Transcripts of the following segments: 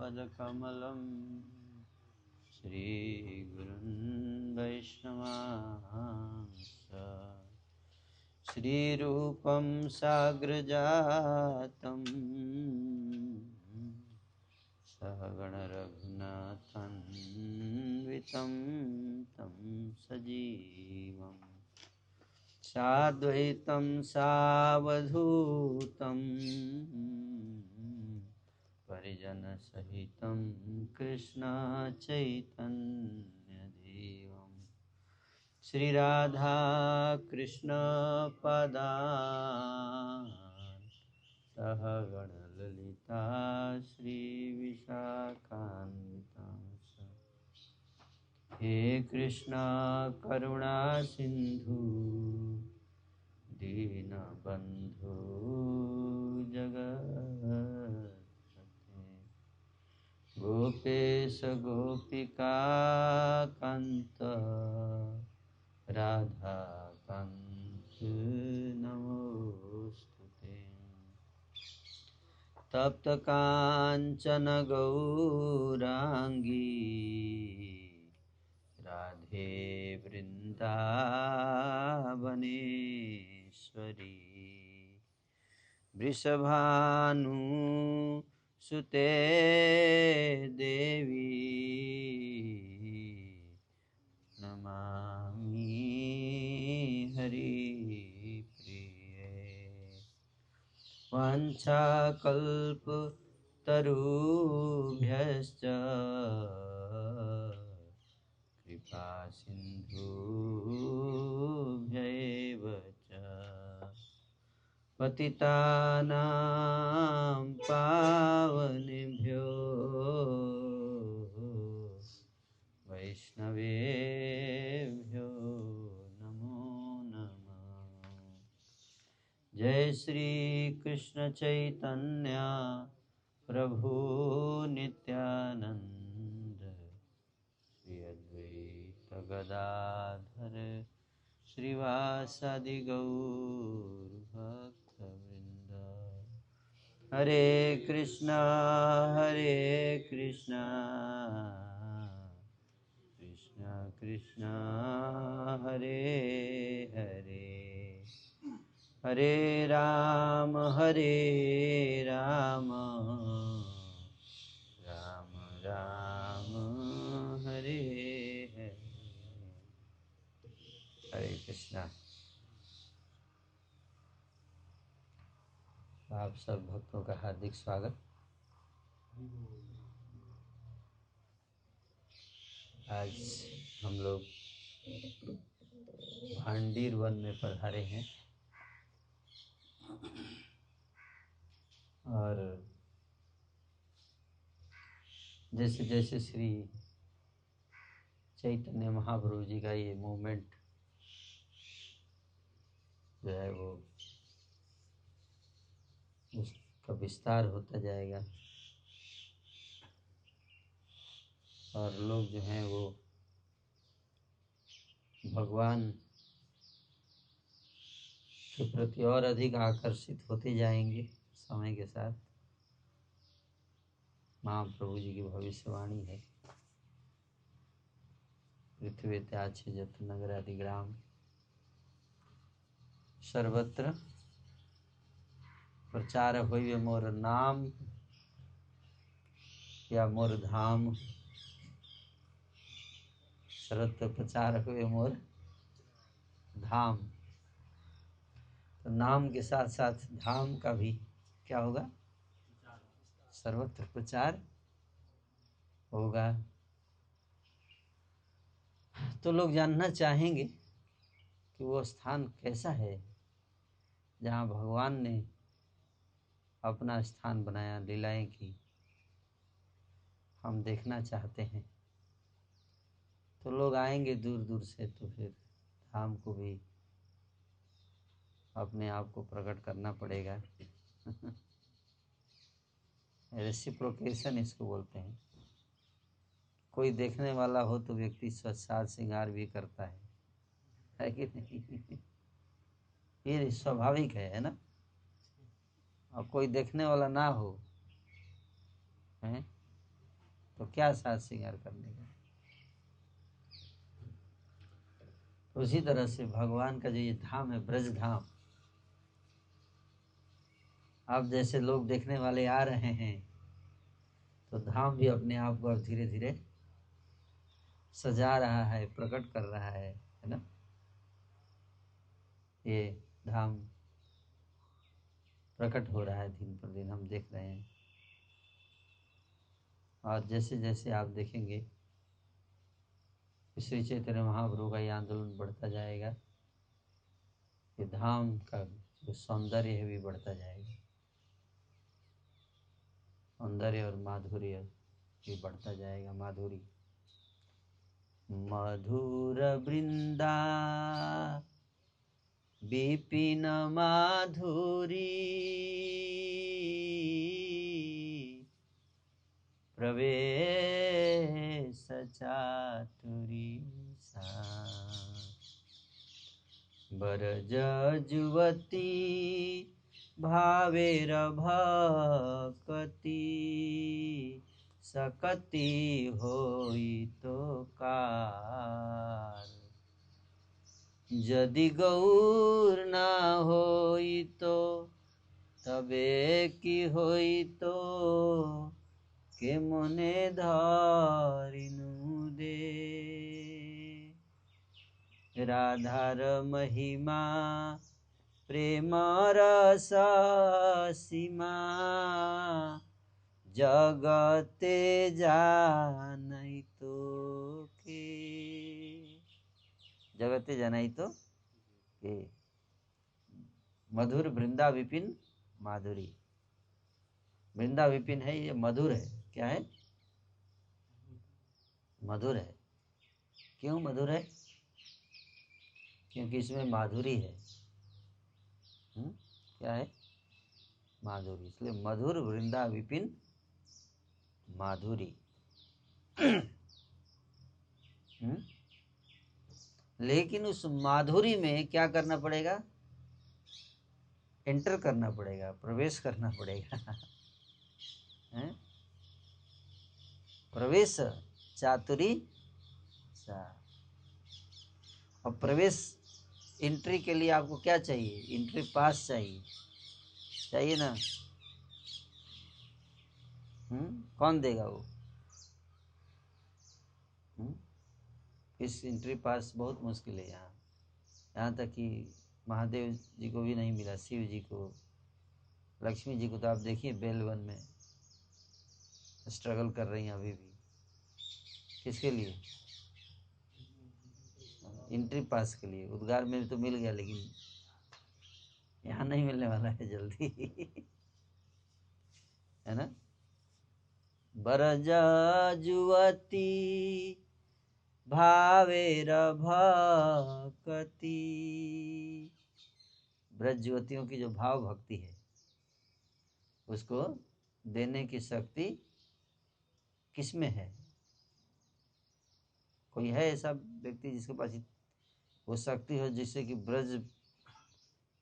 पदकमलं श्रीगुरुन् वैष्णवांश्च श्रीरूपं साग्रजातं सहगण रघुनाथान्वितं तं सजीवं साद्वैतं सावधूतं परिजनसहितं कृष्ण चैतन्यदेवं श्रीराधा कृष्ण पदान् सहगण ललिता श्रीविशाखान्वितांश्च हे कृष्ण करुणा सिंधु दीनबन्धु जगत्पते गोपेश गोपिका कान्त राधा कान्त नमोस्तुते तप्त कांचन गौरांगी राधे वृंदावनेश्वरी वृषभानुसुते देवी नमामि हरिप्रिये वाञ्छाकल्पतरुभ्यश्च कृपा सिन्धुभ्यैव च पतितानां पावनेभ्यो वैष्णवेभ्यो नमो नमः। जय श्री कृष्ण चैतन्य प्रभु नित्यानंद श्री अद्वैत गदाधर श्रीवासादि गौर भक्तवृंद। हरे कृष्णा कृष्णा कृष्णा हरे हरे हरे राम राम राम हरे हरे। हरे कृष्णा। आप सब भक्तों का हार्दिक स्वागत। आज हम लोग भांडीर वन में पधारे हैं और जैसे जैसे श्री चैतन्य महाप्रभु जी का ये मूवमेंट जो है वो उसका विस्तार होता जाएगा और लोग जो हैं वो भगवान के प्रति और अधिक आकर्षित होते जाएंगे समय के साथ। महाप्रभु जी की भविष्यवाणी है। पृथ्वी त्याच जत नगर आदि ग्राम सर्वत्र प्रचार होइबे मोर नाम या मोर धाम। सर्वत्र प्रचार हुए मोर धाम। तो नाम के साथ साथ धाम का भी क्या होगा? सर्वत्र प्रचार होगा। तो लोग जानना चाहेंगे कि वो स्थान कैसा है जहाँ भगवान ने अपना स्थान बनाया, लीलाएं की। हम देखना चाहते हैं तो लोग आएंगे दूर दूर से, तो फिर धाम को भी अपने आप को प्रकट करना पड़ेगा। रेसिप्रोकेशन इसको बोलते हैं। कोई देखने वाला हो तो व्यक्ति साज श्रृंगार भी करता है कि नहीं? ये स्वाभाविक है ना। और कोई देखने वाला ना हो है तो क्या साज श्रृंगार करने का। तो उसी तरह से भगवान का जो ये धाम है, ब्रज धाम, अब जैसे लोग देखने वाले आ रहे हैं तो धाम भी अपने आप को अब धीरे धीरे सजा रहा है, प्रकट कर रहा है ना। ये धाम प्रकट हो रहा है दिन पर दिन, हम देख रहे हैं। और जैसे जैसे आप देखेंगे श्री चैतन्य महाप्रभु का ये आंदोलन बढ़ता जाएगा, ये धाम का जो सौंदर्य है भी बढ़ता जाएगा, सौंदर्य और माधुर्य भी बढ़ता जाएगा। माधुरी मधुर वृंदा विपिन माधुरी प्रवेश चातुरी सा बरज जुवती भावेर भक्ति सकती होई तो कार यदि गौर ना होई तो तबे की होई तो के मने धारिनु दे राधार महिमा प्रेम रस सीमा जगते जानई तो के जगते जानई तो के। मधुर वृंदा विपिन माधुरी, वृंदा विपिन है, ये मधुर है। क्या है? मधुर है। क्यों मधुर है? क्योंकि इसमें माधुरी है। क्या है? माधुरी, इसलिए मधुर वृंदा विपिन माधुरी। लेकिन उस माधुरी में क्या करना पड़ेगा? एंटर करना पड़ेगा, प्रवेश करना पड़ेगा। प्रवेश चातुरी सा। और प्रवेश एंट्री के लिए आपको क्या चाहिए? एंट्री पास चाहिए, चाहिए ना। कौन देगा वो? इस एंट्री पास बहुत मुश्किल है यहाँ तक कि महादेव जी को भी नहीं मिला, शिव जी को, लक्ष्मी जी को तो आप देखिए बेलवन में स्ट्रगल कर रही हैं अभी भी। किसके लिए? एंट्री पास के लिए। उद्गार में तो मिल गया, लेकिन यहाँ नहीं मिलने वाला है जल्दी। है ना। बरजा जुवती भावेर भक्ति, ब्रज युवतियों की जो भाव भक्ति है उसको देने की शक्ति किसमें है? कोई है ऐसा व्यक्ति जिसके पास वो शक्ति हो जिससे कि ब्रज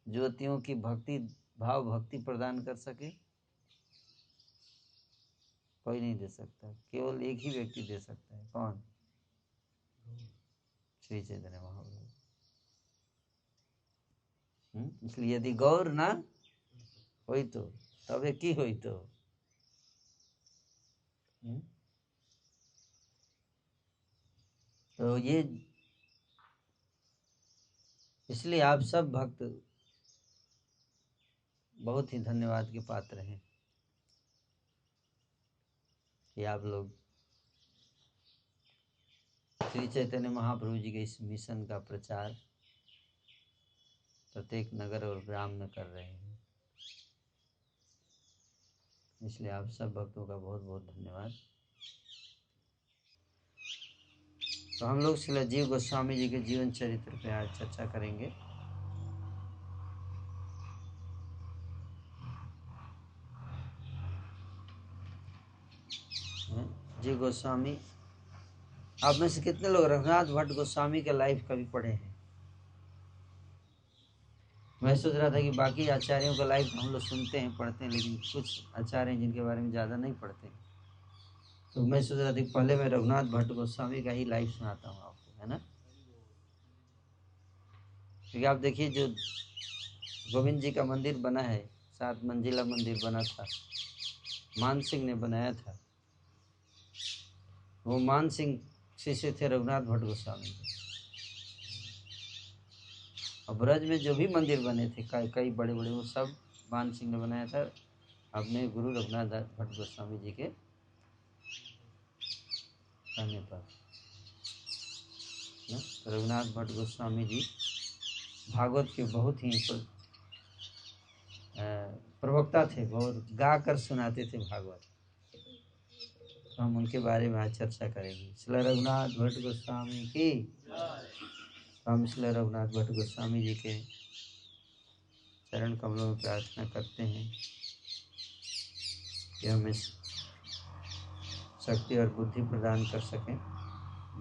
ज्योतियों की भक्ति, भाव भक्ति प्रदान कर सके? कोई नहीं दे सकता, केवल एक ही व्यक्ति दे सकता है। कौन? श्री चैतन्य महाप्रभु। इसलिए यदि गौर ना होई तो तबे की होई तो। तो ये इसलिए आप सब भक्त बहुत ही धन्यवाद के पात्र हैं कि आप लोग श्री चैतन्य महाप्रभु जी के इस मिशन का प्रचार प्रत्येक नगर और ग्राम में कर रहे हैं। इसलिए आप सब भक्तों का बहुत बहुत धन्यवाद। तो हम लोग श्रील जीव गोस्वामी जी के जीवन चरित्र पे आज चर्चा करेंगे। जीव गोस्वामी, आप में से कितने लोग रघुनाथ भट्ट गोस्वामी के लाइफ कभी पढ़े हैं? मैं सोच रहा था कि बाकी आचार्यों का लाइफ हम लोग सुनते हैं, पढ़ते हैं, लेकिन कुछ आचार्य हैं जिनके बारे में ज़्यादा नहीं पढ़ते। तो मैं सोच रहा था पहले मैं रघुनाथ भट्ट गोस्वामी का ही लाइव सुनाता हूँ आपको, है ना। क्योंकि आप देखिए जो गोविंद जी का मंदिर बना है, 7 मंजिला मंदिर बना था, मान सिंह ने बनाया था। वो मान सिंह शिष्य थे रघुनाथ भट्ट गोस्वामी के। और ब्रज में जो भी मंदिर बने थे कई बड़े बड़े, वो सब मान सिंह ने बनाया था अपने गुरु रघुनाथ भट्ट गोस्वामी जी के कहने पर। रघुनाथ भट्ट गोस्वामी जी भागवत के बहुत ही प्रवक्ता थे, बहुत गा कर सुनाते थे भागवत। तो हम उनके बारे में आज चर्चा करेंगे। श्री रघुनाथ भट्ट गोस्वामी की। हम श्री रघुनाथ भट्ट गोस्वामी जी के चरण कमलों में प्रार्थना करते हैं कि हमें शक्ति और बुद्धि प्रदान कर सकें,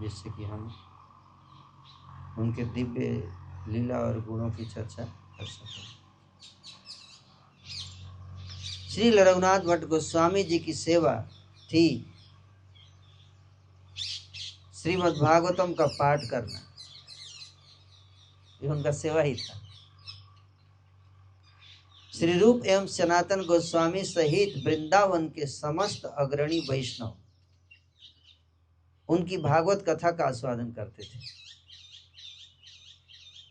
जिससे कि हम उनके दिव्य लीला और गुणों की चर्चा कर सकें। श्री रघुनाथ भट्ट गोस्वामी जी की सेवा थी श्रीमद् भागवतम का पाठ करना, ये उनका सेवा ही था। श्री रूप एवं सनातन गोस्वामी सहित वृंदावन के समस्त अग्रणी वैष्णव उनकी भागवत कथा का आस्वादन करते थे।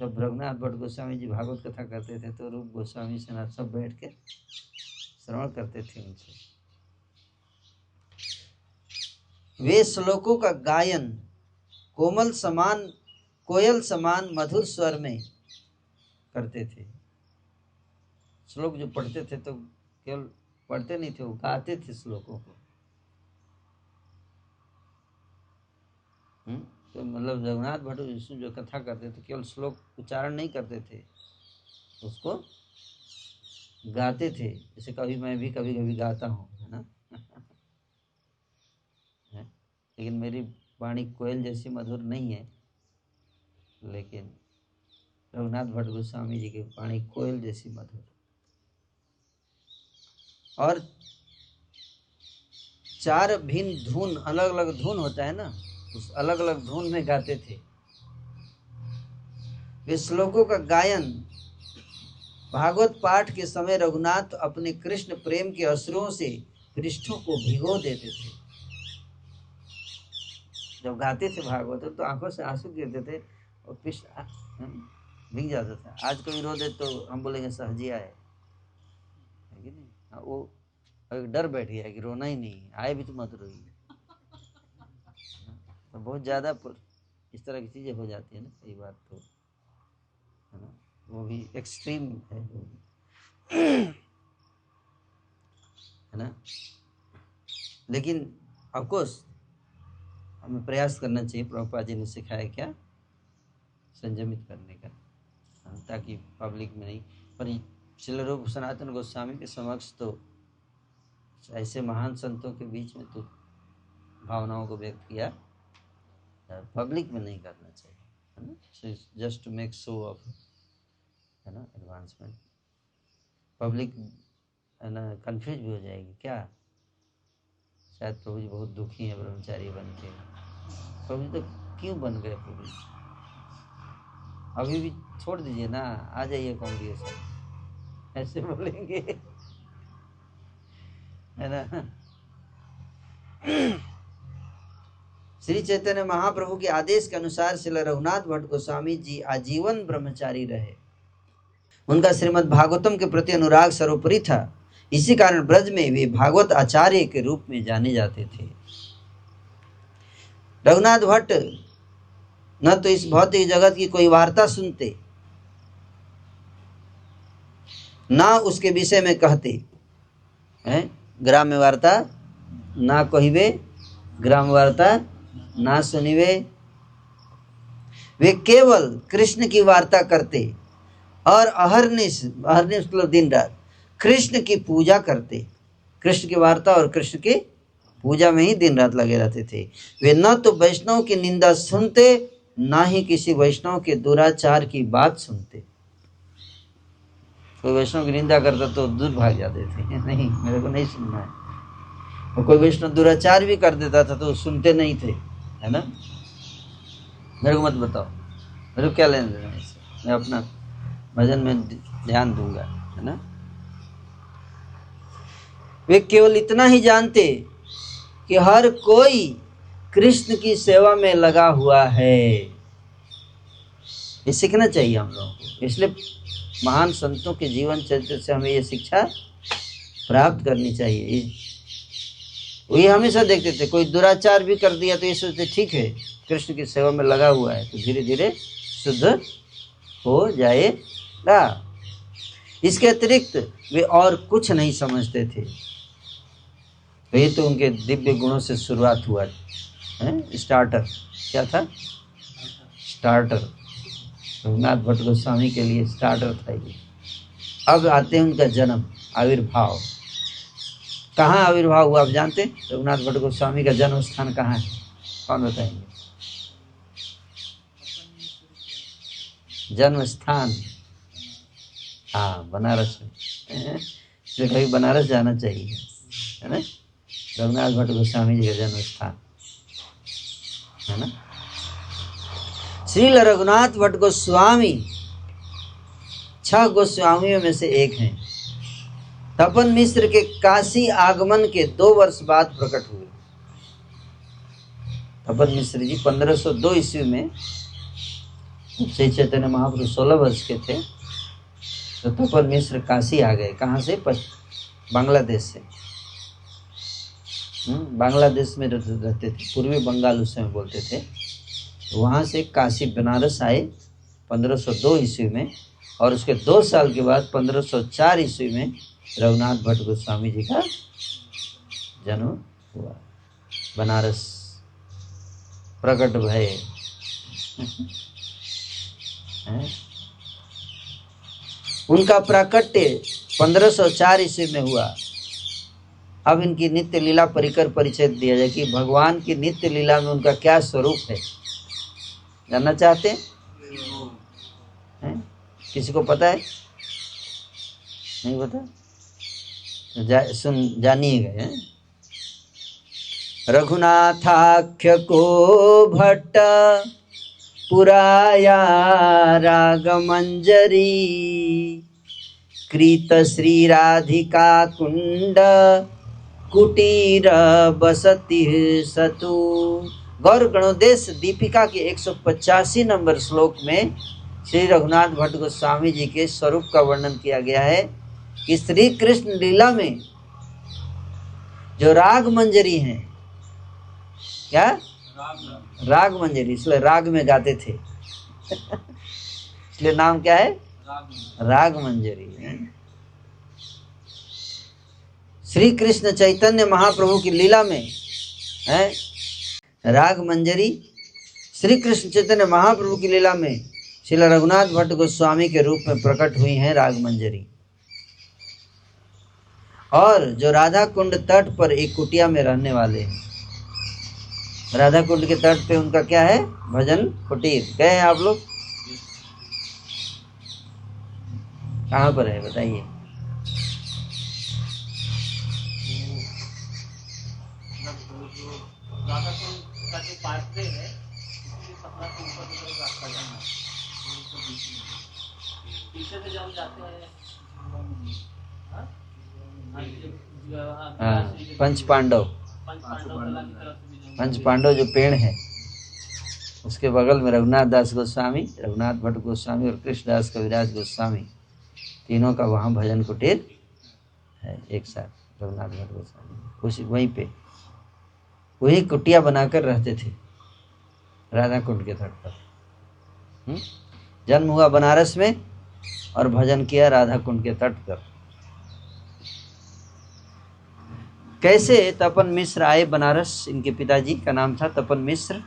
जब रघुनाथ भट्ट गोस्वामी जी भागवत कथा करते थे तो रूप गोस्वामी सनातन सब बैठ के श्रवण करते थे उनसे। वे श्लोकों का गायन कोयल समान मधुर स्वर में करते थे। श्लोक जो पढ़ते थे तो केवल पढ़ते नहीं थे, वो गाते थे श्लोकों को। तो मतलब रघुनाथ भट्ट जो कथा करते थे केवल श्लोक उच्चारण नहीं करते थे, उसको गाते थे। जैसे कभी मैं भी कभी कभी गाता हूँ, है ना। लेकिन मेरी वाणी कोयल जैसी मधुर नहीं है, लेकिन रघुनाथ भट्ट गोस्वामी जी की वाणी कोयल जैसी मधुर। और 4 भिन्न धुन, अलग अलग धुन होता है ना, उस अलग अलग धुन में गाते थे। वे श्लोकों का गायन भागवत पाठ के समय रघुनाथ अपने कृष्ण प्रेम के अश्रुओं से पृष्ठों को भिगो देते थे। जब गाते थे भागवत तो आंखों से आंसू गिरते थे और पृष्ठ भीग जाता था। आज कोई रो दे तो हम बोलेंगे सहजिया है कि नहीं। वो एक डर बैठ गया है कि रोना ही नहीं, आए भी तो मत रोइए। तो बहुत ज़्यादा इस तरह की चीज़ें हो जाती है ना कई बार, तो है ना, वो भी एक्सट्रीम है ना। लेकिन ऑफकोर्स हमें प्रयास करना चाहिए। प्रभुपाद जी ने सिखाया क्या, संयमित करने का, ताकि पब्लिक में नहीं। पर श्री रूप सनातन गोस्वामी के समक्ष तो ऐसे महान संतों के बीच में तो भावनाओं को व्यक्त किया, पब्लिक में नहीं करना चाहिए, है ना। Just to make show off, है ना, एडवांसमेंट। पब्लिक है ना कंफ्यूज भी हो जाएगी क्या, शायद प्रभु जी बहुत दुखी हैं ब्रह्मचारी बन के। प्रभु जी तो क्यों बन गए प्रभु जी, अभी भी छोड़ दीजिए ना, आ जाइए कांग्रेस, ऐसे बोलेंगे, है ना। श्री चैतन्य महाप्रभु के आदेश के अनुसार श्री रघुनाथ भट्ट गोस्वामी जी आजीवन ब्रह्मचारी रहे। उनका श्रीमद् भागवतम के प्रति अनुराग सर्वोपरि था। इसी कारण ब्रज में वे भागवत आचार्य के रूप में जाने जाते थे। रघुनाथ भट्ट न तो इस भौतिक जगत की कोई वार्ता सुनते, ना उसके विषय में कहते हैं। ग्राम्य वार्ता ना कहिवे, ग्राम वार्ता ना सुनिवे। वे केवल कृष्ण की वार्ता करते और अहर्निश मतलब दिन रात कृष्ण की पूजा करते। कृष्ण की वार्ता और कृष्ण की पूजा में ही दिन रात लगे रहते थे। वे न तो वैष्णव की निंदा सुनते, ना ही किसी वैष्णव के दुराचार की बात सुनते। कोई वैष्णव की निंदा करता तो दूर भाग जाते थे, नहीं मेरे को नहीं सुनना है। और कोई वैष्णव दुराचार भी कर देता था तो सुनते नहीं थे, है ना। मेरे को मत बताओ, मेरे को क्या लेना देना इससे, मैं अपना भजन में ध्यान दूंगा, है ना। वे केवल इतना ही जानते कि हर कोई कृष्ण की सेवा में लगा हुआ है। ये सीखना चाहिए हम लोगों को। इसलिए महान संतों के जीवन चरित्र से हमें ये शिक्षा प्राप्त करनी चाहिए। वही हमेशा देखते थे, कोई दुराचार भी कर दिया तो ये सोचते ठीक है कृष्ण की सेवा में लगा हुआ है तो धीरे धीरे शुद्ध हो जाएगा। इसके अतिरिक्त वे और कुछ नहीं समझते थे। ये तो उनके दिव्य गुणों से शुरुआत हुआ है। स्टार्टर क्या था? स्टार्टर रघुनाथ भट्ट गोस्वामी के लिए स्टार्टर था ये। अब आते हैं उनका जन्म, आविर्भाव। कहाँ आविर्भाव हुआ आप जानते हैं? रघुनाथ भट्ट गोस्वामी का जन्म स्थान कहाँ है? कौन बताएंगे? जन्म स्थान, हाँ बनारस में। इसलिए कभी बनारस जाना चाहिए, है ना। रघुनाथ भट्ट गोस्वामी जी का जन्म स्थान, है ना। श्रील रघुनाथ भट्ट गोस्वामी 6 गोस्वामियों में से एक हैं। तपन मिश्र के काशी आगमन के 2 वर्ष बाद प्रकट हुए। तपन मिश्र जी 1502 ईस्वी में, श्री चैतन्य महाप्रभु 16 वर्ष के थे तो तपन मिश्र काशी आ गए। कहाँ से? बांग्लादेश से। बांग्लादेश में रहते थे, पूर्वी बंगाल उस समय बोलते थे। वहाँ से काशी बनारस आए 1502 ईस्वी में, और उसके 2 साल के बाद 1504 ईस्वी में रघुनाथ भट्ट गोस्वामी जी का जन्म हुआ। बनारस प्रकट भय। उनका प्राकट्य 1504 ईस्वी में हुआ। अब इनकी नित्य लीला परिकर परिचय दिया जाए कि भगवान की नित्य लीला में उनका क्या स्वरूप है। जानना चाहते हैं? किसी को पता है? नहीं पता? तो जानिएगा। रघुनाथाख्य को भट्ट पुराया रागमंजरी, कृत श्री राधिका कुंड कुटीर बसति सतु। गौर गणोदेश दीपिका के 185 नंबर श्लोक में श्री रघुनाथ भट्ट गोस्वामी जी के स्वरूप का वर्णन किया गया है कि श्री कृष्ण लीला में जो राग मंजरी हैं, क्या राग मंजरी, इसलिए राग में गाते थे इसलिए नाम क्या है? राग मंजरी। श्री कृष्ण चैतन्य महाप्रभु की लीला में है राग मंजरी। श्री कृष्ण चैतन्य महाप्रभु की लीला में श्री रघुनाथ भट्ट गोस्वामी के रूप में प्रकट हुई हैं राग मंजरी। और जो राधा कुंड तट पर एक कुटिया में रहने वाले हैं, राधा कुंड के तट पे उनका क्या है? भजन कुटीर। गए हैं आप लोग? कहाँ पर है बताइए? पंच पांडव जो पेड़ है उसके बगल में रघुनाथ दास गोस्वामी, रघुनाथ भट्ट गोस्वामी और कृष्णदास कविराज गोस्वामी, तीनों का वहाँ भजन कुटीर है एक साथ। रघुनाथ भट्ट गोस्वामी उसी वहीं पे वही कुटिया बनाकर रहते थे राधा कुंड के तट पर। जन्म हुआ बनारस में और भजन किया राधा कुंड के तट पर। कैसे तपन मिश्र आए बनारस? इनके पिताजी का नाम था तपन मिश्र।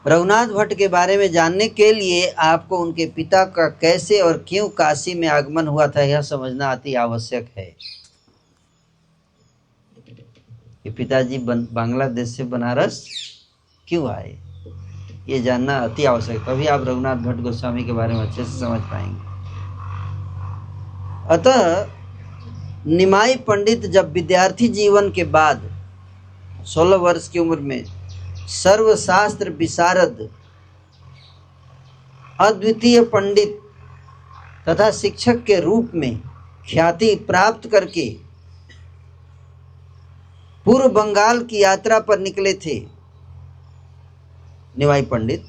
रघुनाथ भट्ट के बारे में जानने के लिए आपको उनके पिता का कैसे और क्यों काशी में आगमन हुआ था यह समझना अति आवश्यक है। कि पिताजी बांग्लादेश से बनारस क्यों आए, ये जानना अति आवश्यक, तभी आप रघुनाथ भट्ट गोस्वामी के बारे में अच्छे से समझ पाएंगे। अतः निमाई पंडित जब विद्यार्थी जीवन के बाद 16 वर्ष की उम्र में सर्वशास्त्र विशारद अद्वितीय पंडित तथा शिक्षक के रूप में ख्याति प्राप्त करके पूर्व बंगाल की यात्रा पर निकले थे निमाई पंडित,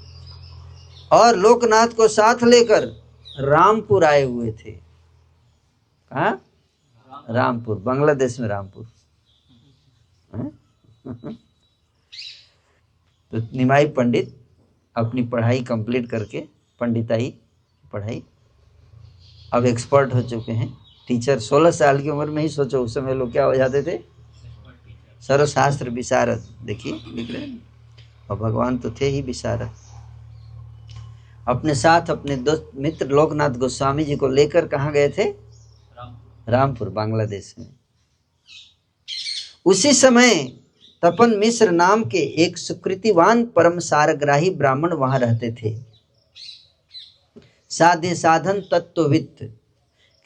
और लोकनाथ को साथ लेकर रामपुर आए हुए थे। कहाँ? रामपुर, बांग्लादेश में रामपुर। तो निमाई पंडित अपनी पढ़ाई कंप्लीट करके, पंडिताई पढ़ाई, अब एक्सपर्ट हो चुके हैं, टीचर। 16 साल की उम्र में ही सोचो उस समय लोग क्या हो जाते थे, सर्वशास्त्र विशारद। देखिए लिख रहे हैं, और भगवान तो थे ही विशारद। अपने साथ अपने दोस्त मित्र लोकनाथ गोस्वामी जी को लेकर कहाँ गए थे? रामपुर, बांग्लादेश में। उसी समय तपन मिश्र नाम के एक सुकृतिवान परम सारग्राही ब्राह्मण वहां रहते थे। साध्य साधन तत्ववित्त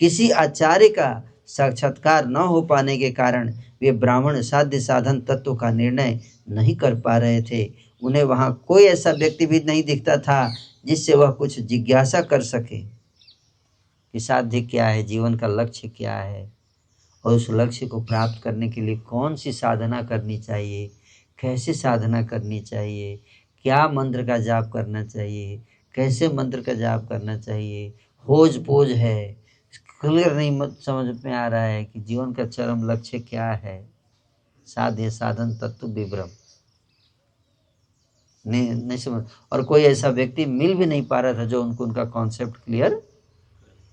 किसी आचार्य का साक्षात्कार न हो पाने के कारण वे ब्राह्मण साध्य साधन तत्व का निर्णय नहीं कर पा रहे थे। उन्हें वहां कोई ऐसा व्यक्ति भी नहीं दिखता था जिससे वह कुछ जिज्ञासा कर सके कि साध्य क्या है, जीवन का लक्ष्य क्या है, और उस लक्ष्य को प्राप्त करने के लिए कौन सी साधना करनी चाहिए, कैसे साधना करनी चाहिए, क्या मंत्र का जाप करना चाहिए, कैसे मंत्र का जाप करना चाहिए। होज पोज है, क्लियर नहीं समझ में आ रहा है कि जीवन का चरम लक्ष्य क्या है। साध्य साधन तत्व विवरम नहीं समझ, और कोई ऐसा व्यक्ति मिल भी नहीं पा रहा था जो उनको उनका कॉन्सेप्ट क्लियर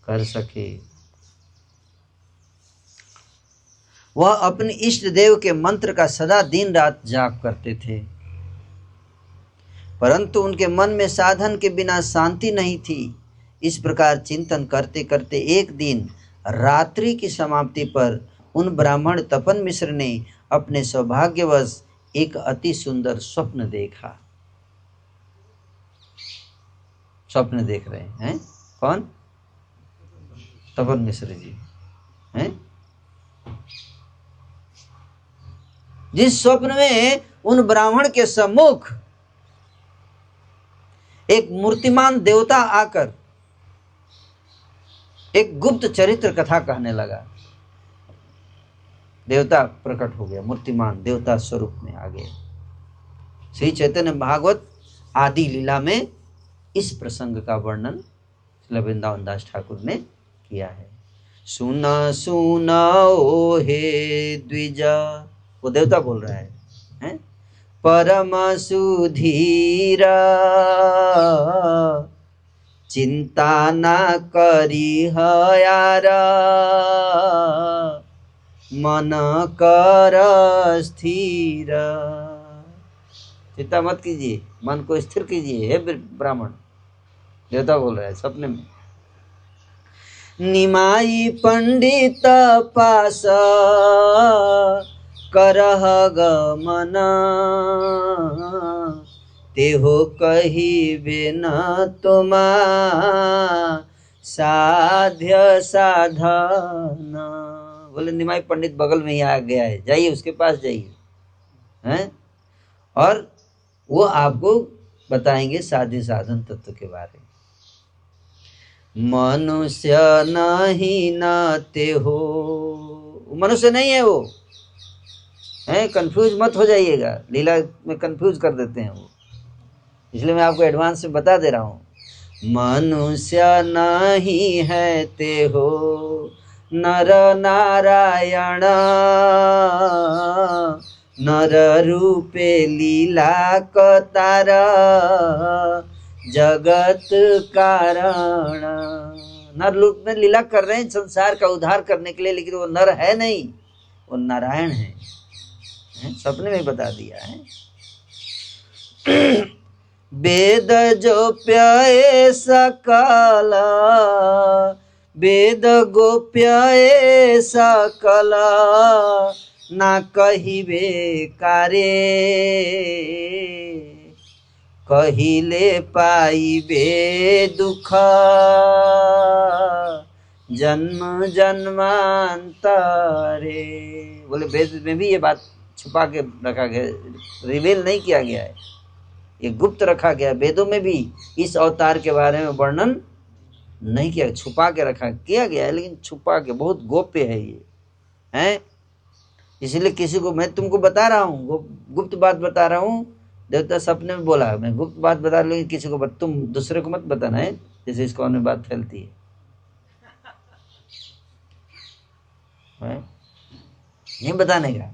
कर सके। वह अपने इष्ट देव के मंत्र का सदा दिन रात जाप करते थे, परंतु उनके मन में साधन के बिना शांति नहीं थी। इस प्रकार चिंतन करते करते एक दिन रात्रि की समाप्ति पर उन ब्राह्मण तपन मिश्र ने अपने सौभाग्यवश एक अति सुंदर स्वप्न देखा। स्वप्न देख रहे हैं कौन? तपन मिश्र जी हैं। जिस स्वप्न में उन ब्राह्मण के सम्मुख एक मूर्तिमान देवता आकर एक गुप्त चरित्र कथा कहने लगा। देवता प्रकट हो गया, मूर्तिमान देवता स्वरूप में आ गया। श्री चैतन्य भागवत आदि लीला में इस प्रसंग का वर्णन वृंदावन दास ठाकुर ने किया है। सुना सुना ओ हे द्विजा, वो देवता बोल रहा है? परम सुधीरा चिंता ना करी हयारा, मन कर स्थिर। चिंता मत कीजिए, मन को स्थिर कीजिए हे ब्राह्मण, देवता बोल रहा है सपने में। निमाई पंडित पास करह गमन, तेहो कहिबे न तुमा साध्य साधना। बोले निमाई पंडित बगल में ही आ गया है, जाइए उसके पास जाइए, हैं, और वो आपको बताएंगे साध्य साधन तत्व के बारे में। मनुष्य नहीं न ते हो, मनुष्य नहीं है वो, है, कंफ्यूज मत हो जाइएगा, लीला में कंफ्यूज कर देते हैं वो, इसलिए मैं आपको एडवांस में बता दे रहा हूँ। मनुष्य नहीं है ते हो नर नारायण, नर रूपे लीला कतार जगत कारण। नर रूप में लीला कर रहे हैं संसार का उद्धार करने के लिए, लेकिन वो नर है नहीं, वो नारायण है, सपने में बता दिया है। वेद जोप्य सकल, वेद गोप्य सकल, ना कहिबे कारे, कहिले पाइबे दुख जन्म जन्मांतरे। बोले वेद में भी ये बात छुपा के रखा गया, रिवील नहीं किया गया है, ये गुप्त रखा गया। वेदों में भी इस अवतार के बारे में वर्णन नहीं किया, छुपा के किया गया है, लेकिन छुपा के, बहुत गोप्य है ये, हैं। इसलिए किसी को, मैं तुमको बता रहा हूँ, गुप्त बात बता रहा हूँ। देवता सपने में बोला मैं गुप्त बात बता रहा हूँ, किसी को तुम दूसरे को मत बताना है, जैसे इस कौन में बात फैलती है। नहीं बताने का,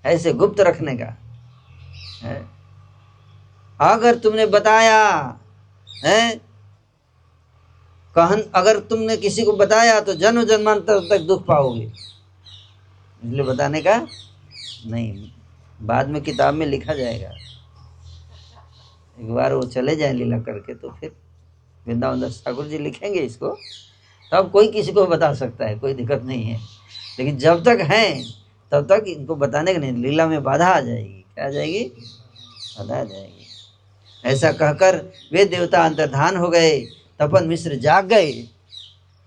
ऐसे गुप्त रखने का है। अगर तुमने बताया है, अगर तुमने किसी को बताया तो जन्म जन्मांतर तक दुख पाओगे, इसलिए बताने का नहीं। बाद में किताब में लिखा जाएगा, एक बार वो चले जाए लीला करके तो फिर वृंदावन दास ठाकुर जी लिखेंगे इसको, तब कोई किसी को बता सकता है, कोई दिक्कत नहीं है। लेकिन जब तक हैं तब तक इनको बताने का नहीं, लीला में बाधा आ जाएगी। क्या आ जाएगी? बाधा आ जाएगी। ऐसा कहकर वे देवता अंतर्धान हो गए। तपन मिश्र जाग गए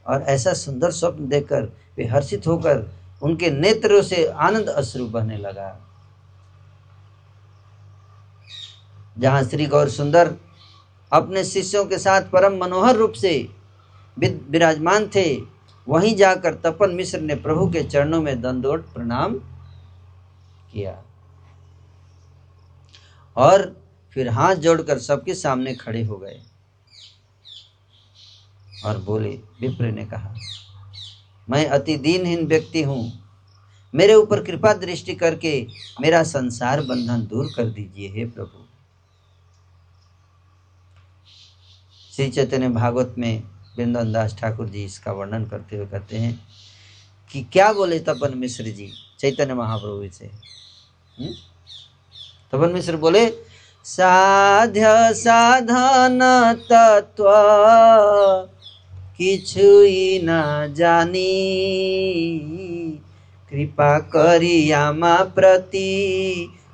और ऐसा सुंदर स्वप्न देखकर वे हर्षित होकर उनके नेत्रों से आनंद अश्रु बहने लगा। जहां श्री गौर सुंदर अपने शिष्यों के साथ परम मनोहर रूप से विराजमान थे, वहीं जाकर तपन मिश्र ने प्रभु के चरणों में दंडवत प्रणाम किया और फिर हाथ जोड़कर सबके सामने खड़े हो गए और बोले। विप्र ने कहा, मैं अति दीनहीन व्यक्ति हूं, मेरे ऊपर कृपा दृष्टि करके मेरा संसार बंधन दूर कर दीजिए हे प्रभु। श्री चैतन्य भागवत में वृंदावन दास ठाकुर जी इसका वर्णन करते हुए कहते हैं कि क्या बोले तपन मिश्र जी चैतन्य महाप्रभु से। तपन मिश्र बोले, साध्य साधन तत्व किछुई न जानी, कृपा करी आमा प्रति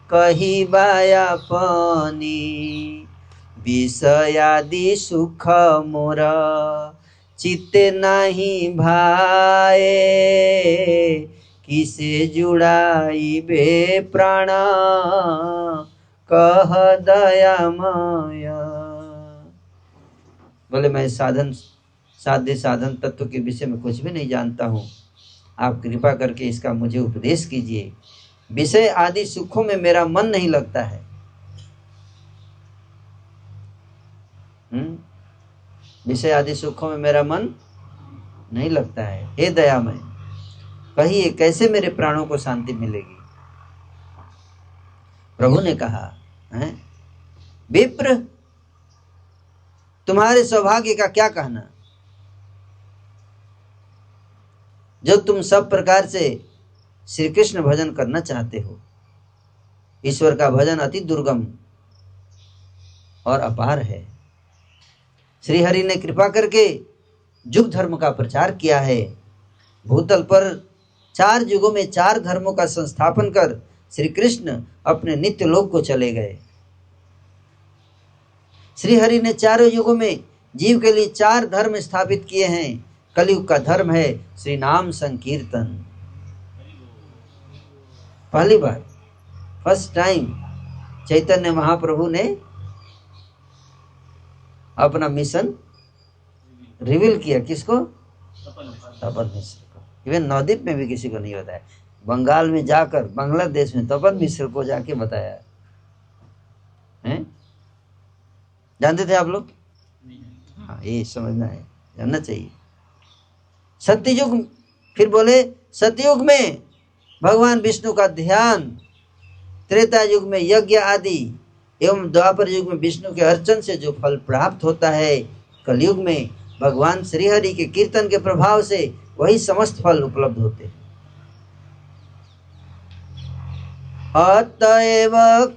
कही बाया पानी, विषयादि सुख मोर चित्ते नहीं भाए, किसे जुड़ाई बे प्राण कह दयामय। बोले, मैं साध्य साधन तत्व के विषय में कुछ भी नहीं जानता हूँ, आप कृपा करके इसका मुझे उपदेश कीजिए। विषय आदि सुखों में मेरा मन नहीं लगता है। विषय आदि सुखों में मेरा मन नहीं लगता है, हे दयामय, कहिए कैसे मेरे प्राणों को शांति मिलेगी। प्रभु ने कहा, हैं विप्र, तुम्हारे सौभाग्य का क्या कहना, जो तुम सब प्रकार से श्री कृष्ण भजन करना चाहते हो। ईश्वर का भजन अति दुर्गम और अपार है। श्री हरि ने कृपा करके युग धर्म का प्रचार किया है। भूतल पर 4 युगों में 4 धर्मों का संस्थापन कर श्री कृष्ण अपने नित्य लोक को चले गए। श्री हरि ने 4 युगों में जीव के लिए 4 धर्म स्थापित किए हैं। कलयुग का धर्म है श्री नाम संकीर्तन। पहली बार, फर्स्ट टाइम चैतन्य महाप्रभु ने अपना मिशन रिवील किया। किसको? तपन मिश्र को। इवन नवद्वीप में भी किसी को नहीं बताया। बंगाल में जाकर, बांग्लादेश में तपन मिश्र को जाके बताया है। जानते थे आप लोग? हाँ, ये समझना है, जानना चाहिए। सत्ययुग, फिर बोले सतयुग में भगवान विष्णु का ध्यान, त्रेता युग में यज्ञ आदि एवं द्वापर युग में विष्णु के अर्चन से जो फल प्राप्त होता है, कलयुग में भगवान श्रीहरि के कीर्तन के प्रभाव से वही समस्त फल उपलब्ध होते हैं। अतएव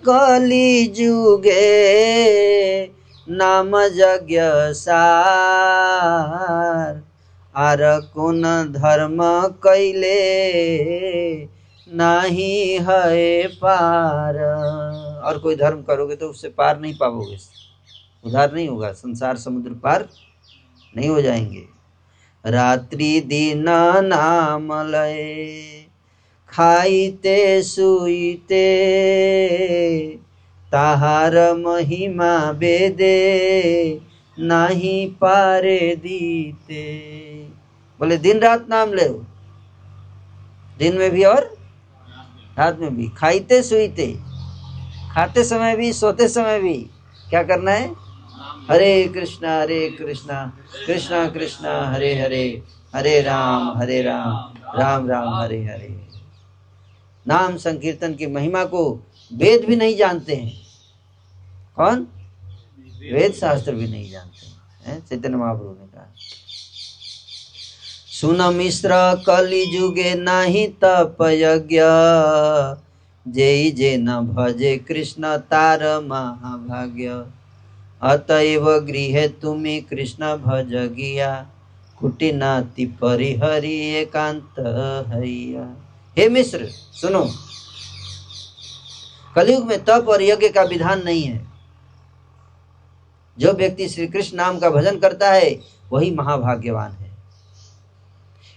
कलि जुगे नाम यज्ञ सार, आर कुन धर्म कैले नहीं है पार। और कोई धर्म करोगे तो उससे पार नहीं पाओगे, उधार नहीं होगा, संसार समुद्र पार नहीं हो जाएंगे। रात्रि दिन नाम लय, खाइते सुईते, ताहार महिमा वेदे, नहीं पारे दीते। बोले दिन रात नाम ले, दिन में भी और रात में भी, खाइते सुईते, खाते समय भी सोते समय भी क्या करना है? हरे कृष्णा कृष्णा कृष्णा हरे हरे, हरे राम राम राम हरे हरे। नाम संकीर्तन की महिमा को वेद भी नहीं जानते हैं। कौन? वेद शास्त्र भी नहीं जानते हैं। चैतन्य महाप्रभु ने कहा, सुन मिश्र कलि जुगे नाही तप यज्ञ, जेई जे न भजे कृष्ण तार महाभाग्य। अतएव गृहे तुम्हें कृष्ण भज गिया, कुटिनाति परिहरि एकांत हैया। हे मिश्र सुनो, कलयुग में तप और यज्ञ का विधान नहीं है। जो व्यक्ति श्री कृष्ण नाम का भजन करता है वही महाभाग्यवान है।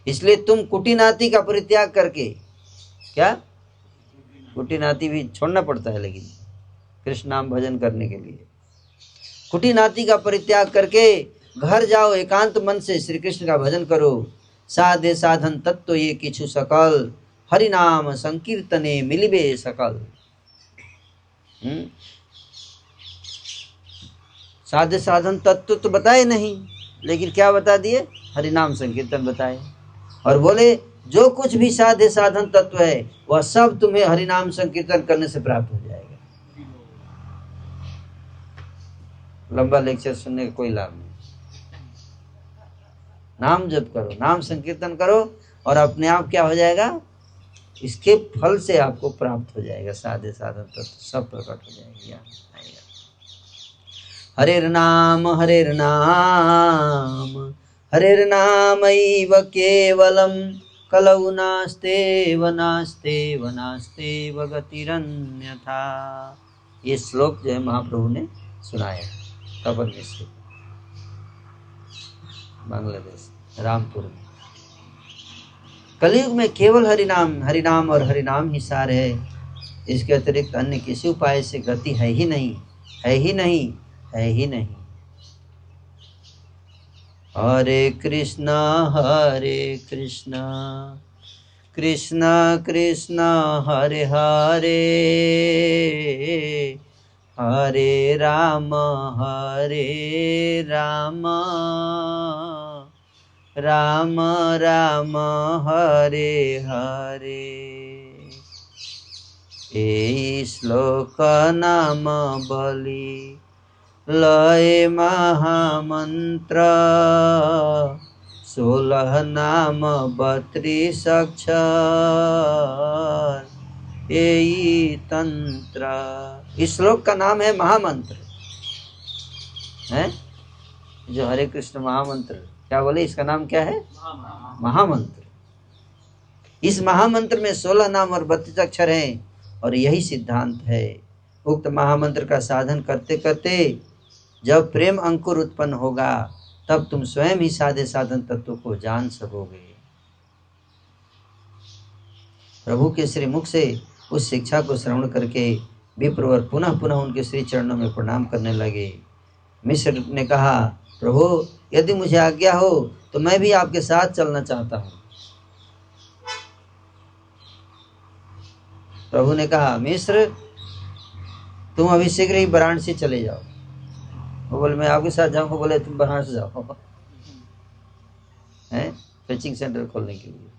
इसलिए तुम कुटिनाति का परित्याग करके, क्या कुटिनाति भी छोड़ना पड़ता है लेकिन कृष्ण नाम भजन करने के लिए, कुटिनाति का परित्याग करके घर जाओ, एकांत मन से श्री कृष्ण का भजन करो। साधे साधन तत्व ये किछु सकल, हरि नाम संकीर्तने मिलिबे सकल। साधे साधन तत्व तो बताए नहीं, लेकिन क्या बता दिए? हरि नाम संकीर्तन बताए। और बोले जो कुछ भी साधे साधन तत्व है वह सब तुम्हें हरि नाम संकीर्तन करने से प्राप्त हो जाएगा। लंबा लेक्चर सुनने का कोई लाभ नहीं। नाम जप करो, नाम संकीर्तन करो और अपने आप क्या हो जाएगा? इसके फल से आपको प्राप्त हो जाएगा। साधे साधन तत्व सब प्रकट हो जाएगी। हरेर नाम हरेर नामैव केवलम, कलौ नास्तेव नास्तेव नास्तेव गतिरन्यथा। ये श्लोक जो है महाप्रभु ने सुनाया तपन मिश्र, बांग्लादेश रामपुर में। कलयुग में केवल हरिनाम और हरिनाम ही सार है। इसके अतिरिक्त अन्य किसी उपाय से गति है ही नहीं, है ही नहीं, है ही नहीं। हरे कृष्ण कृष्ण कृष्ण हरे हरे, हरे राम राम राम हरे हरे। ए श्लोक नाम बलि लय महामंत्र, 16 नाम 32 अक्षर यही तंत्र। इस श्लोक का नाम है महामंत्र, है जो हरे कृष्ण महामंत्र। क्या बोले? इसका नाम क्या है? महामंत्र। इस महामंत्र में 16 नाम और 32 अक्षर हैं और यही सिद्धांत है। उक्त महामंत्र का साधन करते करते जब प्रेम अंकुर उत्पन्न होगा तब तुम स्वयं ही साधे साधन तत्व को जान सकोगे। प्रभु के श्री मुख से उस शिक्षा को श्रवण करके विप्रवर पुनः पुनः उनके श्री चरणों में प्रणाम करने लगे। मिश्र ने कहा, प्रभु यदि मुझे आज्ञा हो तो मैं भी आपके साथ चलना चाहता हूँ। प्रभु ने कहा, मिश्र तुम अभी शीघ्र ही वाराणसी चले जाओ। वो बोले मैं आपके साथ जाऊंगा। बोले तुम वाराणसी जाओ, हैं कोचिंग सेंटर खोलने के लिए,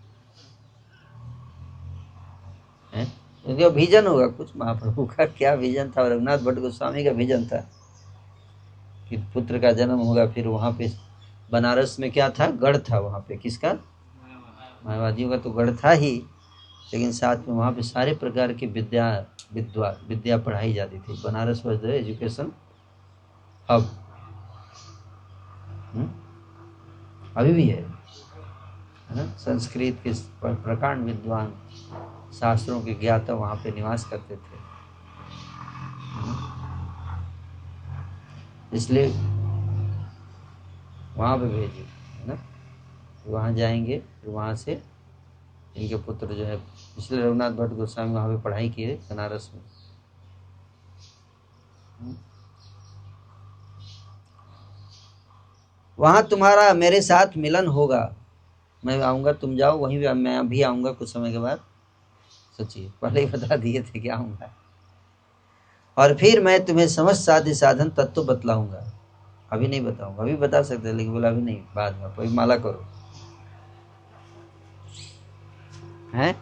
हैं क्योंकि विजन होगा कुछ। महाप्रभु का क्या विजन था? रघुनाथ भट्ट गोस्वामी का विजन था कि पुत्र का जन्म होगा। फिर वहाँ पे बनारस में क्या था? गढ़ था वहाँ पे। किसका? मायावादियों का तो गढ़ था ही, लेकिन साथ में वहाँ पे सारे प्रकार की विद्या पढ़ाई जाती थी। Banaras was the education hub. अभी भी है ना? संस्कृत के प्रकांड विद्वान, शास्त्रों के ज्ञाता वहाँ पे निवास करते थे। इसलिए वहाँ पे भेजिए, है ना। वहाँ जाएंगे, फिर वहाँ से इनके पुत्र जो है, इसलिए रघुनाथ भट्ट गोस्वामी वहाँ पे पढ़ाई किए बनारस में। वहाँ तुम्हारा मेरे साथ मिलन होगा, मैं आऊँगा, तुम जाओ, वहीं भी मैं भी आऊँगा कुछ समय के बाद। सोचिए, पहले ही बता दिए थे कि आऊँगा। और फिर मैं तुम्हें समस्त साध्य साधन तत्व बतलाऊंगा। अभी नहीं बताऊंगा, अभी बता सकते, लेकिन बोला अभी नहीं, बाद में कोई माला करो, हैं,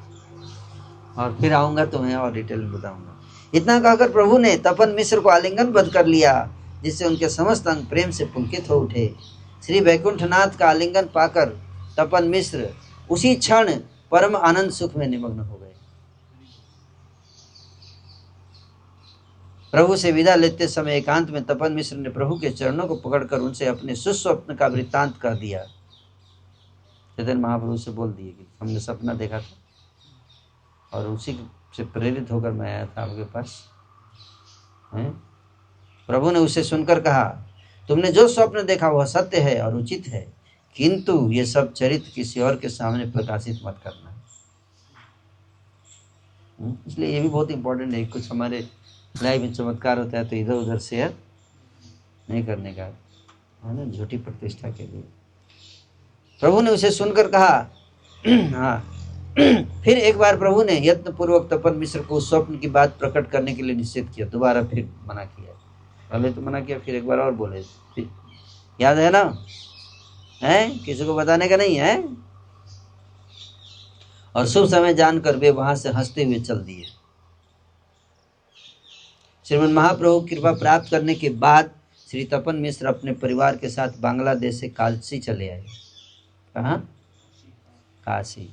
और फिर आऊंगा तुम्हें और डिटेल में बताऊंगा। इतना कहकर प्रभु ने तपन मिश्र को आलिंगनबद्ध कर लिया, जिससे उनके समस्त अंग प्रेम से पुलकित हो उठे। श्री वैकुंठनाथ का आलिंगन पाकर तपन मिश्र उसी क्षण परम आनंद सुख में निमग्न हो गए। प्रभु से विदा लेते समय एकांत में तपन मिश्र ने प्रभु के चरणों को पकड़कर उनसे अपने सुस्वप्न का वृत्तांत कह दिया। चैतन्य महाप्रभु से बोल दिए कि हमने सपना देखा था और उसी से प्रेरित होकर मैं आया था आपके पास। प्रभु ने उसे सुनकर कहा, तुमने जो स्वप्न देखा वह सत्य है और उचित है, किंतु ये सब चरित्र किसी और के सामने प्रकाशित मत करना। इसलिए ये भी बहुत इंपॉर्टेंट है। कुछ हमारे लाइफ में चमत्कार होता है तो इधर उधर शेयर नहीं करने का, है ना, झूठी प्रतिष्ठा के लिए। प्रभु ने उसे सुनकर कहा, हाँ। फिर एक बार प्रभु ने यत्न पूर्वक तपन मिश्र को स्वप्न की बात प्रकट करने के लिए निषेध किया। दोबारा फिर मना किया, पहले तो मना किया, फिर एक बार और बोले, याद है ना, है, किसी को बताने का नहीं है। और शुभ समय जानकर वे वहां से हंसते हुए चल दिए। श्रीमन महाप्रभु कृपा प्राप्त करने के बाद श्री तपन मिश्र अपने परिवार के साथ बांग्लादेश से काशी चले आए। कहाँ? काशी।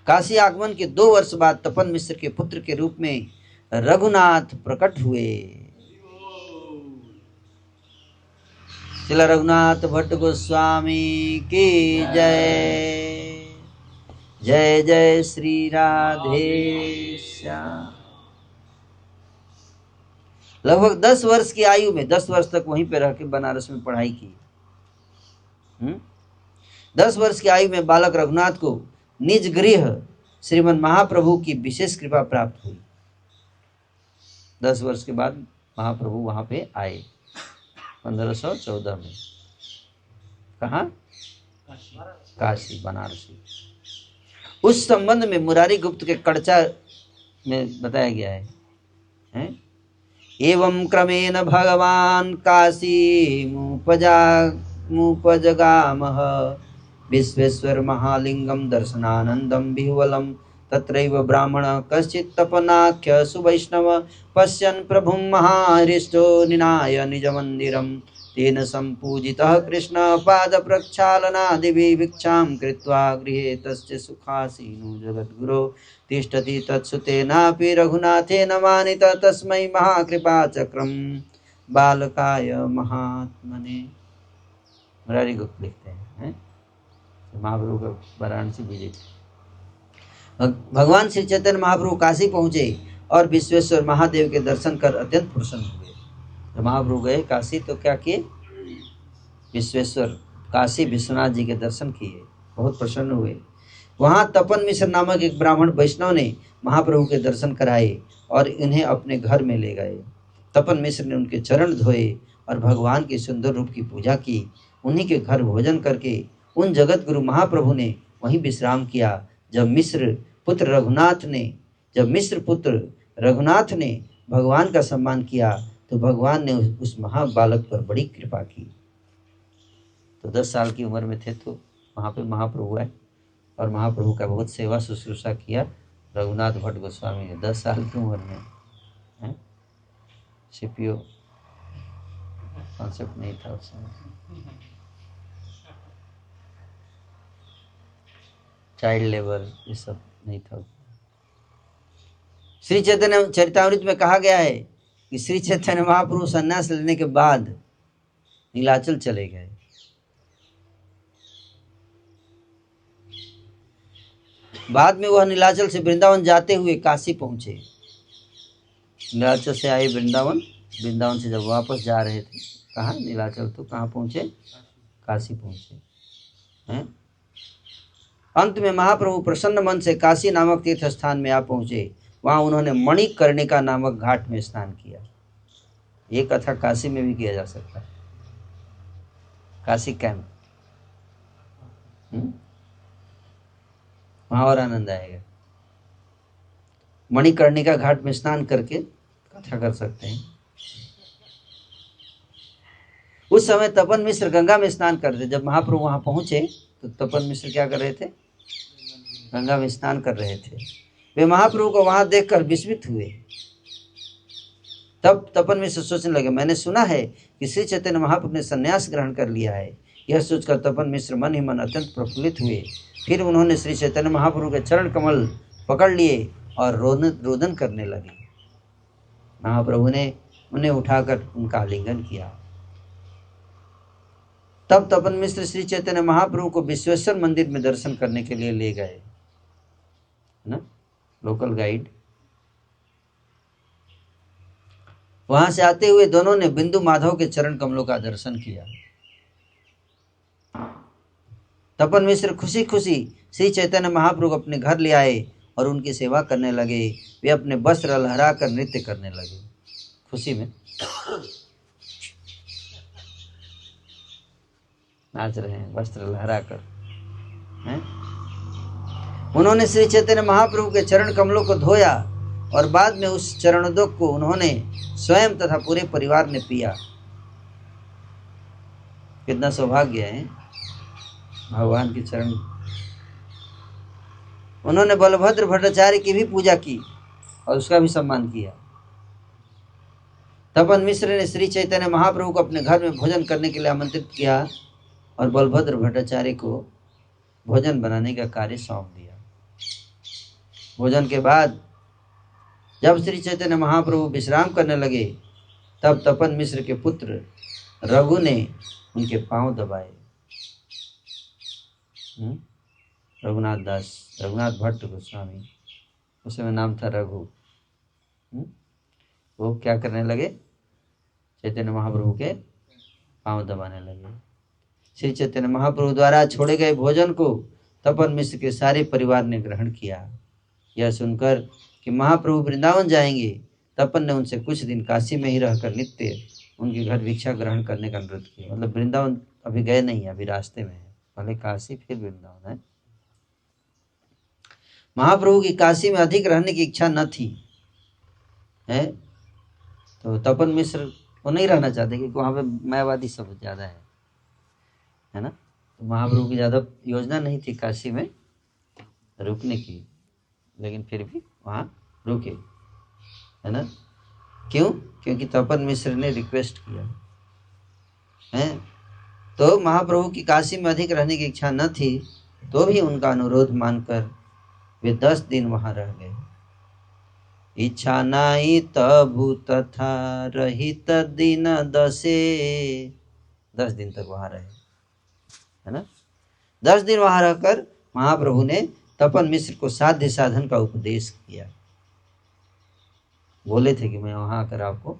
काशी आगमन के 2 वर्ष बाद तपन मिश्र के पुत्र के रूप में रघुनाथ प्रकट हुए। श्रील रघुनाथ भट्ट गोस्वामी की जय। जय जय श्री राधे श्याम। लगभग 10 वर्ष की आयु में 10 वर्ष तक वहीं पे रह के बनारस में पढ़ाई की। 10 वर्ष की आयु में बालक रघुनाथ को निज गृह श्रीमन महाप्रभु की विशेष कृपा प्राप्त हुई। 10 वर्ष के बाद महाप्रभु वहां पे आए 1514 में। कहाँ? काशी, बनारसी। उस संबंध में मुरारी गुप्त के कड़चा में बताया गया है? एवं क्रमेण भगवान काशी मुपजगामः विश्वेश्वर महालिंगम दर्शनानंदम विह्वलम। तत्रैव ब्राह्मण कश्चित् तपनाख्य सुवैष्णव पश्यन् प्रभुं महाहृष्टो निनाय निज मंदिरम। तेन संपूजितः कृष्ण पाद प्रक्षालनादिभिः भिक्षां कृत्वा गृहे तस्य सुखासीनो जगद्गुरो तिष्ठति। तत्सुतेनापि रघुनाथेन मानितः तस्मै महाकृपाचक्रं बालकाय महात्मने। मुरारी गुप्त लिखते हैं, महाप्रभु का वाराणसी विजिट। भगवान श्री चैतन्य महाप्रभु काशी पहुंचे और विश्वेश्वर महादेव के दर्शन कर अत्यंत प्रसन्न हुए। जब महाप्रभु गए काशी तो क्या किए? विश्वेश्वर काशी विश्वनाथ जी के दर्शन किए, बहुत प्रसन्न हुए। वहां तपन मिश्र नामक एक ब्राह्मण वैष्णव ने महाप्रभु के दर्शन कराए और इन्हें अपने घर में ले गए। तपन मिश्र ने उनके चरण धोए और भगवान के सुंदर रूप की पूजा की। उन्हीं के घर भोजन करके उन जगत गुरु महाप्रभु ने वहीं विश्राम किया। जब मिश्र पुत्र रघुनाथ ने भगवान का सम्मान किया तो भगवान ने उस महाबालक पर बड़ी कृपा की। तो 10 साल की उम्र में थे तो वहाँ पे महाप्रभु आए और महाप्रभु का बहुत सेवा शुश्रूषा किया। रघुनाथ भट्ट गोस्वामी ने 10 साल की उम्र में, सीपीओ कॉन्सेप्ट नहीं था उस समय, चाइल्ड लेबर ये सब नहीं था। श्री चैतन्य चरितामृत में कहा गया है कि श्री चैतन्य महाप्रभु संन्यास लेने के बाद नीलाचल चले गए। बाद में वह नीलाचल से वृंदावन जाते हुए काशी पहुंचे। नीलाचल से आए वृंदावन से जब वापस जा रहे थे कहाँ नीलाचल तो कहाँ पहुँचे, काशी पहुँचे हैं। अंत में महाप्रभु प्रसन्न मन से काशी नामक तीर्थ स्थान में आ पहुँचे। वहाँ उन्होंने मणिकर्णिका नामक घाट में स्नान किया। ये कथा काशी में भी किया जा सकता है, काशी कैंप, वहाँ और आनंद आएगा। मणिकर्णिका घाट में स्नान करके कथा कर सकते हैं। उस समय तपन मिश्र गंगा में स्नान करते। जब महाप्रभु वहां पहुंचे तो तपन मिश्र क्या कर रहे थे, गंगा में स्नान कर रहे थे। वे महाप्रभु को वहां देखकर विस्मित हुए। तब तपन मिश्र सोचने लगे, मैंने सुना है कि श्री चैतन्य महाप्रभु ने संन्यास ग्रहण कर लिया है। यह सोचकर तपन मिश्र मन ही मन अत्यंत प्रफुल्लित हुए। फिर उन्होंने श्री चैतन्य महाप्रभु के चरण कमल पकड़ लिए और रोदन करने लगे। महाप्रभु ने उन्हें उठाकर उनका आलिंगन किया। तब तपन मिश्र श्री चैतन्य महाप्रभु को विश्वेश्वर मंदिर में दर्शन करने के लिए ले गए, है ना, लोकल गाइड। वहां से आते हुए दोनों ने बिंदु माधव के चरण कमलों का दर्शन किया। तपन मिश्र खुशी खुशी श्री चैतन्य महाप्रभु को अपने घर ले आए और उनकी सेवा करने लगे। वे अपने वस्त्र लहरा कर नृत्य करने लगे खुशी में, नाच रहे हैं वस्त्र लहरा कर, हैं? उन्होंने श्री चैतन्य महाप्रभु के चरण कमलों को धोया और बाद में उस चरणोदक को उन्होंने स्वयं तथा पूरे परिवार ने पिया। कितना सौभाग्य है भगवान के चरण। उन्होंने बलभद्र भट्टाचार्य की भी पूजा की और उसका भी सम्मान किया। तपन मिश्र ने श्री चैतन्य महाप्रभु को अपने घर में भोजन करने के लिए आमंत्रित किया और बलभद्र भट्टाचार्य को भोजन बनाने का कार्य सौंप दिया। भोजन के बाद जब श्री चैतन्य महाप्रभु विश्राम करने लगे तब तपन मिश्र के पुत्र रघु ने उनके पांव दबाए। रघुनाथ दास, रघुनाथ भट्ट गोस्वामी, उस समय नाम था रघु। वो क्या करने लगे, चैतन्य महाप्रभु के पांव दबाने लगे। श्री चैतन्य महाप्रभु द्वारा छोड़े गए भोजन को तपन मिश्र के सारे परिवार ने ग्रहण किया। यह सुनकर कि महाप्रभु वृंदावन जाएंगे, तपन ने उनसे कुछ दिन काशी में ही रहकर नित्य उनके घर भिक्षा ग्रहण करने का अनुरोध किया। मतलब वृंदावन अभी गए नहीं, अभी रास्ते में है, पहले काशी फिर वृंदावन है। महाप्रभु की काशी में अधिक रहने की इच्छा न थी, है, तो तपन मिश्र वो नहीं रहना चाहते क्योंकि वहाँ पे मायावादी सब ज़्यादा है ना। तो महाप्रभु की ज़्यादा योजना नहीं थी काशी में रुकने की, लेकिन फिर भी वहाँ रुके, है ना। क्यों? क्योंकि तपन मिश्र ने रिक्वेस्ट किया है। तो महाप्रभु की काशी में अधिक रहने की इच्छा न थी, तो भी उनका अनुरोध मानकर वे 10 दिन वहाँ रह गए। इच्छा नाई तबु तथा रहित दिन 10 दिन तक वहाँ रहे, है ना। 10 दिन वहाँ रहकर महाप्रभु ने तपन मिश्र को साध्य साधन का उपदेश किया। बोले थे कि मैं वहाँ आकर आपको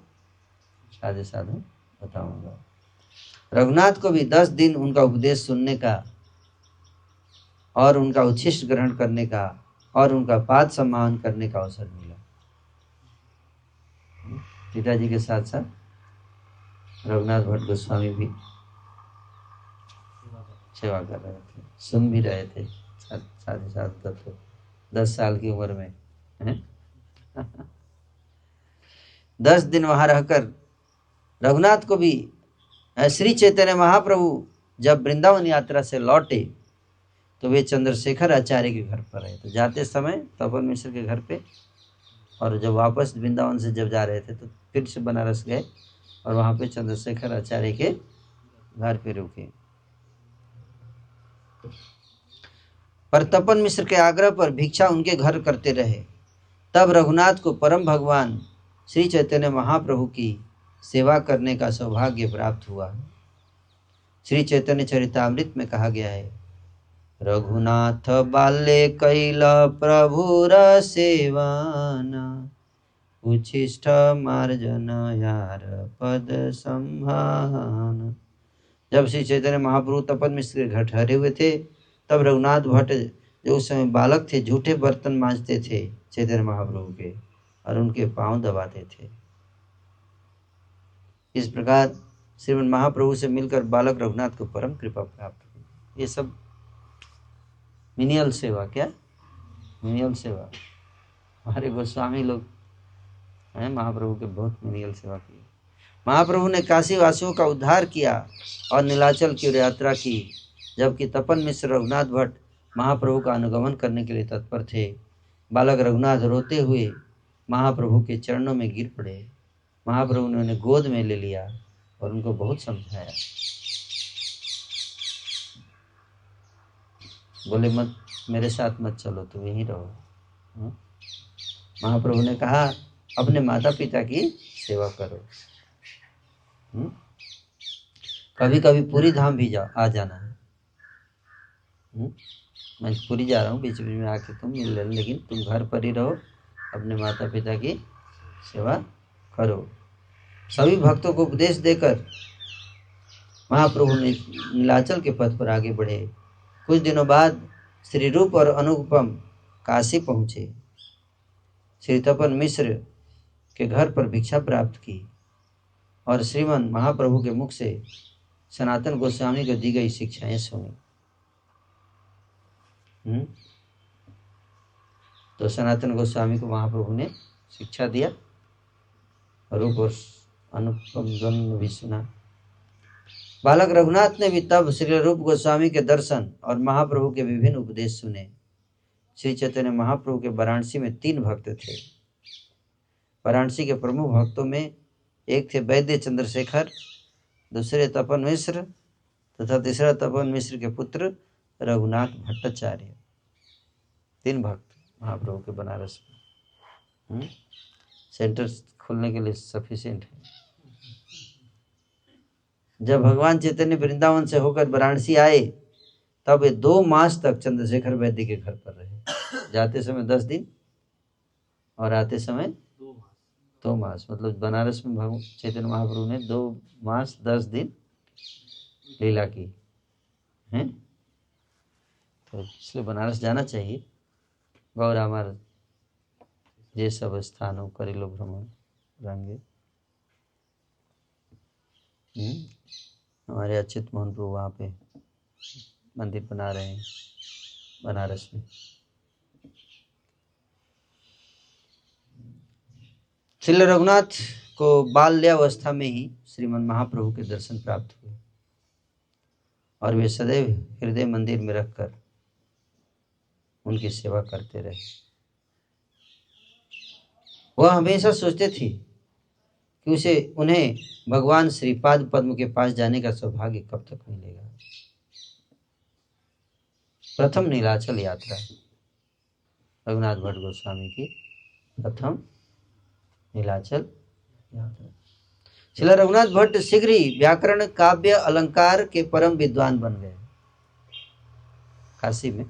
साध्य साधन बताऊंगा। रघुनाथ को भी 10 दिन उनका उपदेश सुनने का और उनका उच्छिष्ट ग्रहण करने का और उनका पाद सम्मान करने का अवसर मिला। पिताजी के साथ साथ रघुनाथ भट्ट गोस्वामी भी सेवा कर रहे थे, सुन भी रहे थे साथ ही साथ। तो 10 साल की उम्र में 10 दिन वहाँ रहकर रघुनाथ को भी श्री चैतन्य महाप्रभु जब वृंदावन यात्रा से लौटे तो वे चंद्रशेखर आचार्य के घर पर रहे। तो जाते समय तपन मिश्र के घर पे, और जब वापस वृंदावन से जब जा रहे थे तो फिर से बनारस गए और वहाँ पे चंद्रशेखर आचार्य के घर पे रुके। पर तपन मिश्र के आग्रह पर भिक्षा उनके घर करते रहे। तब रघुनाथ को परम भगवान श्री चैतन्य महाप्रभु की सेवा करने का सौभाग्य प्राप्त हुआ। श्री चैतन्य चरितामृत में कहा गया है, रघुनाथ बाल्ये कैल प्रभुर सेवाना उच्छिष्ट मार्जन यार पद संभान। जब श्री चैतन्य महाप्रभु तपन मिश्र के घर ठहरे हुए थे, तब रघुनाथ भट्ट जो उस समय बालक थे, झूठे बर्तन मांजते थे चैतन्य महाप्रभु के और उनके पांव दबाते थे। इस प्रकार श्रीमन महाप्रभु से मिलकर बालक रघुनाथ को परम कृपा प्राप्त हुई। ये सब मिनियल सेवा, क्या मिनियल सेवा, हमारे गोस्वामी लोग हैं, महाप्रभु के बहुत मिनियल सेवा की। महाप्रभु ने काशी वासियों का उद्धार किया और नीलाचल की ओर यात्रा की। जबकि तपन मिश्र रघुनाथ भट्ट महाप्रभु का अनुगमन करने के लिए तत्पर थे, बालक रघुनाथ रोते हुए महाप्रभु के चरणों में गिर पड़े। महाप्रभु ने उन्हें गोद में ले लिया और उनको बहुत समझाया। बोले मत, मेरे साथ मत चलो, तुम यहीं रहो। महाप्रभु ने कहा अपने माता पिता की सेवा करो। कभी कभी पूरी धाम भी आ जाना है। मैं पूरी जा रहा हूँ, बीच बीच में आके तुम मिल लेना, लेकिन तुम घर पर ही रहो, अपने माता पिता की सेवा करो। सभी भक्तों को उपदेश देकर महाप्रभु ने नीलाचल के पथ पर आगे बढ़े। कुछ दिनों बाद श्री रूप और अनुपम काशी पहुँचे। श्री तपन मिश्र के घर पर भिक्षा प्राप्त की और श्रीमन महाप्रभु के मुख से सनातन गोस्वामी को दी गई शिक्षाएं सुनी। तो सनातन गोस्वामी को महाप्रभु ने शिक्षा दिया, रूप और अनुपम दोनों भी सुना। बालक रघुनाथ ने भी तब श्री रूप गोस्वामी के दर्शन और महाप्रभु के विभिन्न उपदेश सुने। श्री चैतन्य महाप्रभु के वाराणसी में 3 भक्त थे। वाराणसी के प्रमुख भक्तों में एक थे वैद्य चंद्रशेखर, दूसरे तपन मिश्र तथा तीसरा तपन मिश्र के पुत्र रघुनाथ भट्टाचार्य। 3 भक्त महाप्रभु के बनारस में। सेंटर खोलने के लिए सफिशिएंट है। जब भगवान चैतन्य वृंदावन से होकर वाराणसी आए, तब वे 2 मास तक चंद्रशेखर वैद्य के घर पर रहे। जाते समय 10 दिन और आते समय 2 मास। मतलब बनारस में भगवान चैतन्य महाप्रभु ने 2 मास 10 दिन लीला की हैं। तो इसलिए बनारस जाना चाहिए। गौर हमार ये सब स्थानों करेलो भ्रमण रंगे। हमारे अच्युत मोहन प्रभु वहाँ पे मंदिर बना रहे हैं बनारस में। श्री रघुनाथ को बाल्यावस्था में ही श्रीमन महाप्रभु के दर्शन प्राप्त हुए और वे सदैव हृदय मंदिर में रखकर उनकी सेवा करते रहे। वह हमेशा सोचते थे कि उन्हें भगवान श्रीपाद पद्म के पास जाने का सौभाग्य कब तक मिलेगा। प्रथम नीलाचल यात्रा रघुनाथ भट्ट गोस्वामी की प्रथम नीलाचल यात्रा। श्री रघुनाथ भट्ट शीघ्र ही व्याकरण, काव्य, अलंकार के परम विद्वान बन गए काशी में।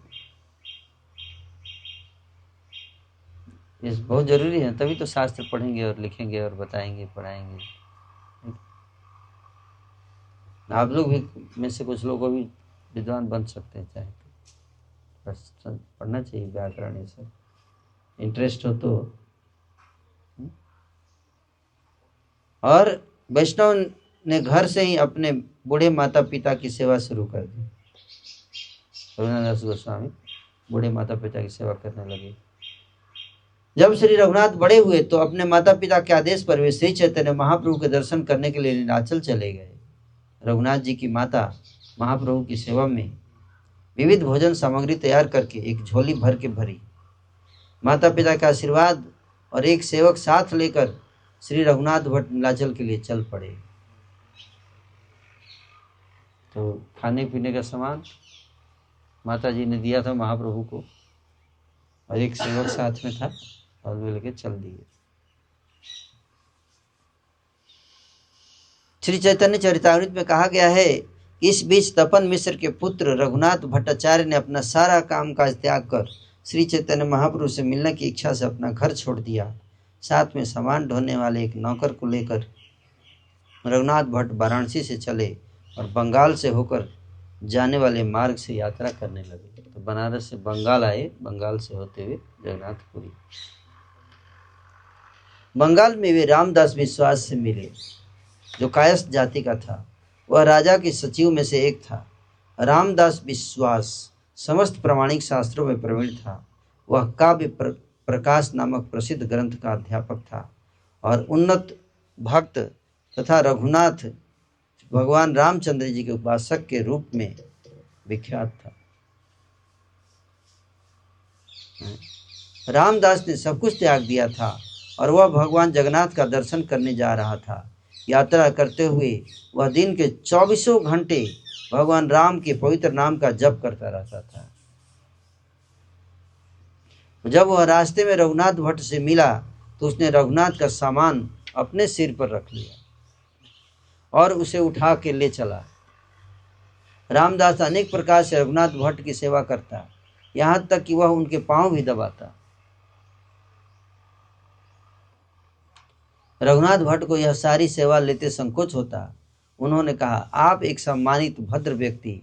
ये बहुत जरूरी है, तभी तो शास्त्र पढ़ेंगे और लिखेंगे और बताएंगे, पढ़ाएंगे। आप लोग भी में से कुछ लोग भी विद्वान बन सकते हैं, चाहे तो बस पढ़ना चाहिए व्याकरण, ये सब इंटरेस्ट हो तो। और वैष्णव ने घर से ही अपने बूढ़े माता पिता की सेवा शुरू कर दी। रघुनाथ गोस्वामी बूढ़े माता पिता की सेवा करने लगे। जब श्री रघुनाथ बड़े हुए तो अपने माता पिता के आदेश पर वे श्री चैतन्य महाप्रभु के दर्शन करने के लिए नीलाचल चले गए। रघुनाथ जी की माता महाप्रभु की सेवा में विविध भोजन सामग्री तैयार करके एक झोली भर के भरी। माता पिता का आशीर्वाद और एक सेवक साथ लेकर श्री रघुनाथ भट्ट नीलाचल के लिए चल पड़े। तो खाने पीने का सामान माता जी ने दिया था महाप्रभु को और एक सेवक साथ में था और वे लेके चल दिए। श्री चैतन्य चरितामृत में कहा गया है, इस बीच तपन मिश्र के पुत्र रघुनाथ भट्टाचार्य ने अपना सारा काम काज त्याग कर श्री चैतन्य महाप्रभु से मिलने की इच्छा से अपना घर छोड़ दिया। साथ में सामान ढोने वाले एक नौकर को लेकर रघुनाथ भट्ट वाराणसी से चले और बंगाल से होकर जाने वाले मार्ग से यात्रा करने लगे। तो बनारस से बंगाल आए, बंगाल से होते हुए जगन्नाथपुरी। बंगाल में वे रामदास विश्वास से मिले, जो कायस्थ जाति का था। वह राजा के सचिव में से एक था। रामदास विश्वास समस्त प्रमाणिक शास्त्रों में प्रवीण था। वह काव्य प्रकाश नामक प्रसिद्ध ग्रंथ का अध्यापक था और उन्नत भक्त तथा रघुनाथ भगवान रामचंद्र जी के उपासक के रूप में विख्यात था। रामदास ने सब कुछ त्याग दिया था और वह भगवान जगन्नाथ का दर्शन करने जा रहा था। यात्रा करते हुए वह दिन के 24 घंटे भगवान राम के पवित्र नाम का जप करता रहता था। जब वह रास्ते में रघुनाथ भट्ट से मिला तो उसने रघुनाथ का सामान अपने सिर पर रख लिया और उसे उठा के ले चला। रामदास अनेक प्रकार से रघुनाथ भट्ट की सेवा करता, यहाँ तक कि वह उनके पांव भी दबाता। रघुनाथ भट्ट को यह सारी सेवा लेते संकोच होता। उन्होंने कहा, आप एक सम्मानित भद्र व्यक्ति,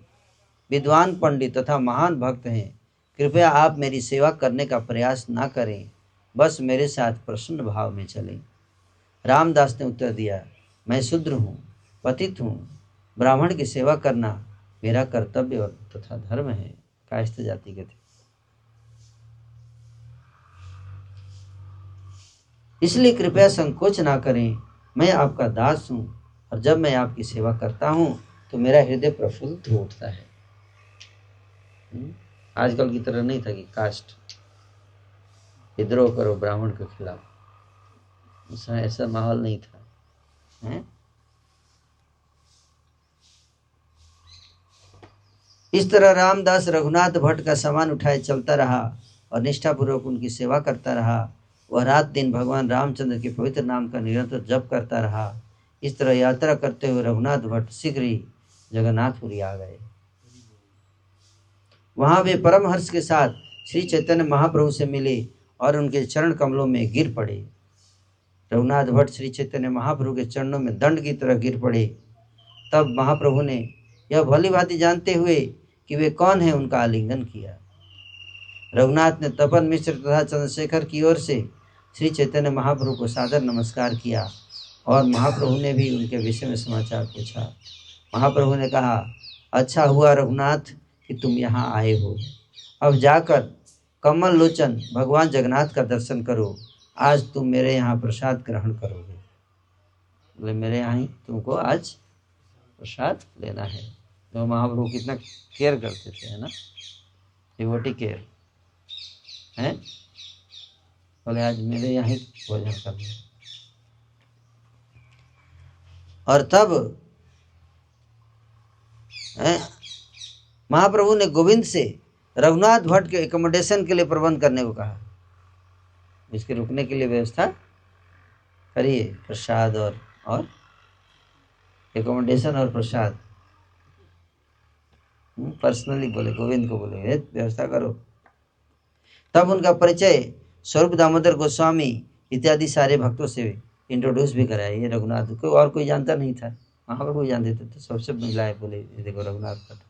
विद्वान पंडित तथा महान भक्त हैं। कृपया आप मेरी सेवा करने का प्रयास ना करें, बस मेरे साथ प्रसन्न भाव में चलें। रामदास ने उत्तर दिया, मैं शूद्र हूँ, पतित हूँ। ब्राह्मण की सेवा करना मेरा कर्तव्य तथा धर्म है। कायस्थ जाति के थे, इसलिए कृपया संकोच ना करें। मैं आपका दास हूँ और जब मैं आपकी सेवा करता हूँ तो मेरा हृदय प्रफुल्लित हो उठता है। आजकल की तरह नहीं था कि कास्ट विद्रोह करो ब्राह्मण के खिलाफ, ऐसा माहौल नहीं था, है? इस तरह रामदास रघुनाथ भट्ट का सामान उठाए चलता रहा और निष्ठापूर्वक उनकी सेवा करता रहा। वह रात दिन भगवान रामचंद्र के पवित्र नाम का निरंतर जप करता रहा। इस तरह यात्रा करते हुए रघुनाथ भट्ट शीघ्र ही जगन्नाथपुरी आ गए। वहां वे परमहर्ष के साथ श्री चैतन्य महाप्रभु से मिले और उनके चरण कमलों में गिर पड़े। रघुनाथ भट्ट श्री चैतन्य महाप्रभु के चरणों में दंड की तरह गिर पड़े। तब महाप्रभु ने यह भली भांति जानते हुए कि वे कौन है, उनका आलिंगन किया। रघुनाथ ने तपन मिश्र तथा चंद्रशेखर की ओर से श्री चैतन्य महाप्रभु को सादर नमस्कार किया और महाप्रभु ने भी उनके विषय में समाचार पूछा। महाप्रभु ने कहा, अच्छा हुआ रघुनाथ कि तुम यहाँ आए हो। अब जाकर कमल लोचन भगवान जगन्नाथ का दर्शन करो। आज तुम मेरे यहाँ प्रसाद ग्रहण करोगे। बोले मेरे यहाँ ही तुमको आज प्रसाद लेना है। तो महाप्रभु कितना केयर करते थे, है ना, डिवोटी केयर है। बोले आज मेरे यहाँ ही भोजन करना। और तब महाप्रभु ने गोविंद से रघुनाथ भट्ट के एकोमोडेशन के लिए प्रबंध करने को कहा। इसके रुकने के लिए व्यवस्था करिए, प्रसाद और एकोमोडेशन और प्रसाद। पर्सनली बोले, गोविंद को बोले व्यवस्था करो। तब उनका परिचय स्वरूप दामोदर गोस्वामी इत्यादि सारे भक्तों से इंट्रोड्यूस भी कराया। ये रघुनाथ को और कोई जानता नहीं था, महाप्रभु जानते थे, तो सबसे मिलाए, बोले देखो रघुनाथ भट्ट।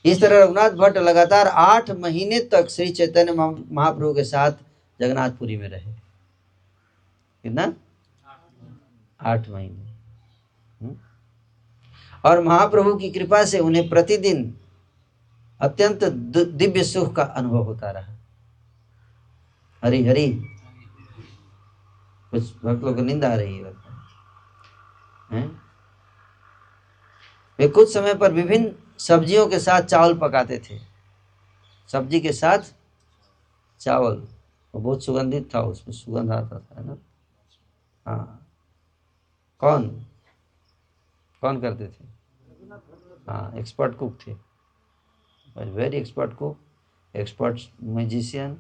इस तरह रघुनाथ भट्ट लगातार 8 महीने तक श्री चैतन्य महाप्रभु के साथ जगन्नाथपुरी में रहे। कितना? 8 महीने। और महाप्रभु की कृपा से उन्हें प्रतिदिन अत्यंत दिव्य सुख का अनुभव होता रहा। हरि हरि। कुछ भक्त लोगों को नींद आ रही है। वे कुछ समय पर विभिन्न सब्जियों के साथ चावल पकाते थे। सब्जी के साथ चावल, वो बहुत सुगंधित था, उसमें सुगंध आता था, है ना। हाँ, कौन करते थे? हाँ, एक्सपर्ट कुक थे, very expert cook, expert magician,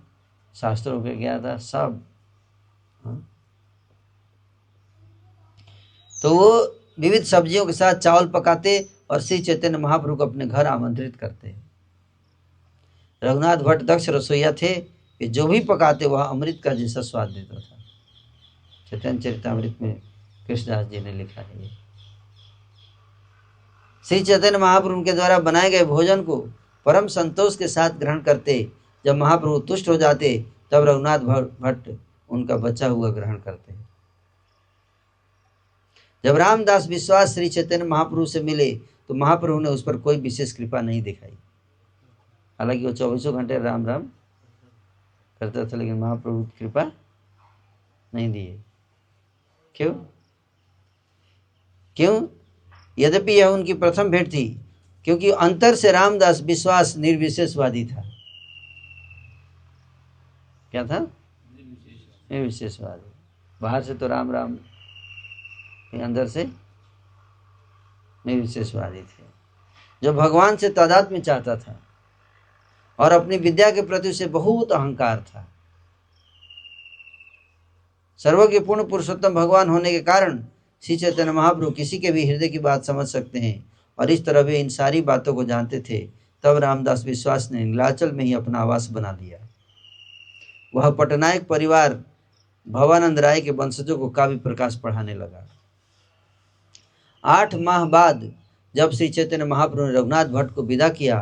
शास्त्रों के ज्ञाता सब। हाँ? तो वो विविध सब्जियों के साथ चावल पकाते और श्री चैतन्य महाप्रभु को अपने घर आमंत्रित करते। रघुनाथ भट्ट दक्ष रसोइया थे। वे जो भी पकाते वह अमृत का जैसा स्वाद देता था। चैतन्य चरितामृत में कृष्णदास जी ने लिखा है ये। श्री चैतन्य महाप्रभु के द्वारा बनाए गए भोजन को परम संतोष के साथ ग्रहण करते। जब महाप्रभु तुष्ट हो जाते तब रघुनाथ भट्ट उनका बचा हुआ ग्रहण करते। जब रामदास विश्वास श्री चैतन्य महाप्रभु से मिले तो महाप्रभु ने उस पर कोई विशेष कृपा नहीं दिखाई। हालांकि वो 24 घंटे राम राम करता था, लेकिन महाप्रभु की कृपा नहीं दिए। क्यों? यद्यपि यह उनकी प्रथम भेंट थी, क्योंकि अंतर से रामदास विश्वास निर्विशेषवादी था। क्या था? निर्विशेषवादी। बाहर से तो राम राम, अंदर से निर्विशेषवादी थे, जो भगवान से तादात्म्य चाहता था और अपनी विद्या के प्रति उसे बहुत अहंकार था। सर्वज्ञ पूर्ण पुरुषोत्तम भगवान होने के कारण श्री चैतन्य महाप्रभु किसी के भी हृदय की बात समझ सकते हैं और इस तरह वे इन सारी बातों को जानते थे। तब रामदास विश्वास ने नीलाचल में ही अपना आवास बना लिया। वह पटनायक परिवार भवानंद राय के वंशजों को काव्य प्रकाश पढ़ाने लगा। 8 माह बाद जब श्री चैतन्य महाप्रभु ने रघुनाथ भट्ट को विदा किया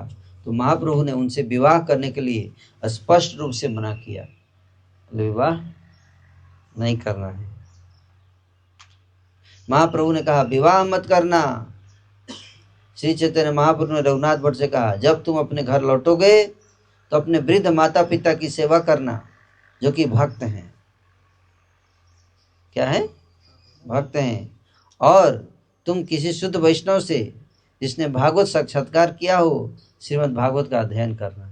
तो महाप्रभु ने उनसे विवाह करने के लिए स्पष्ट रूप से मना किया। विवाह नहीं करना है। महाप्रभु ने कहा विवाह मत करना। श्री चैतन्य महाप्रभु ने रघुनाथ भट्ट से कहा जब तुम अपने घर लौटोगे तो अपने वृद्ध माता पिता की सेवा करना जो कि भक्त हैं। क्या है? भक्त हैं। और तुम किसी शुद्ध वैष्णव से जिसने भागवत साक्षात्कार किया हो श्रीमद् भागवत का अध्ययन करना।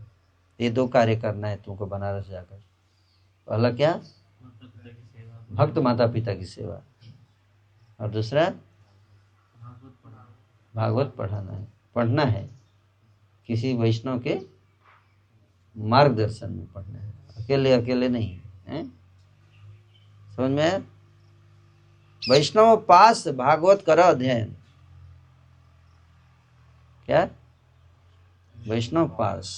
ये 2 कार्य करना है तुमको बनारस जाकर। पहला क्या? भक्त माता पिता की सेवा, और दूसरा भागवत पढ़ना है किसी वैष्णव के मार्गदर्शन में पढ़ना है, अकेले नहीं है। समझ में आया? वैष्णव पास भागवत करो अध्ययन। क्या? वैष्णव पास।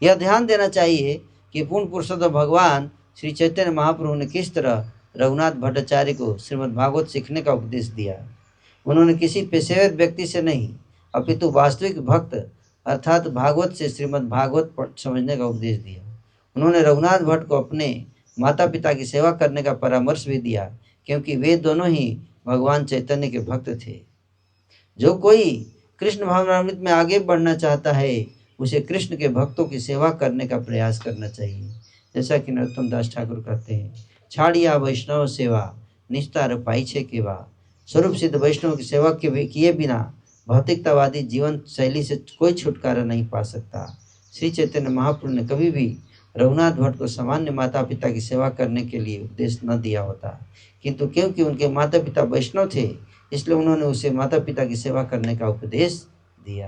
यह ध्यान देना चाहिए कि पूर्ण पुरुषोत्तम भगवान श्री चैतन्य महाप्रभु ने किस तरह रघुनाथ भट्टाचार्य को श्रीमद् भागवत सीखने का उपदेश दिया। उन्होंने किसी पेशेवर व्यक्ति से नहीं अपितु वास्तविक भक्त अर्थात भागवत से श्रीमद् भागवत समझने का उपदेश दिया। उन्होंने रघुनाथ भट्ट को अपने माता पिता की सेवा करने का परामर्श भी दिया, क्योंकि वे दोनों ही भगवान चैतन्य के भक्त थे। जो कोई कृष्ण भावनामृत में आगे बढ़ना चाहता है उसे कृष्ण के भक्तों की सेवा करने का प्रयास करना चाहिए। जैसा कि नरोत्तम दास ठाकुर कहते हैं, छाड़िया वैष्णव सेवा निस्तार पाइछे केवा। स्वरूप सिद्ध वैष्णव की सेवा के किए बिना भौतिकतावादी जीवन शैली से कोई छुटकारा नहीं पा सकता। श्री चैतन्य महाप्रभु ने कभी भी रघुनाथ भट्ट को सामान्य माता पिता की सेवा करने के लिए उपदेश न दिया होता, किंतु क्योंकि उनके माता पिता वैष्णव थे इसलिए उन्होंने उसे माता पिता की सेवा करने का उपदेश दिया।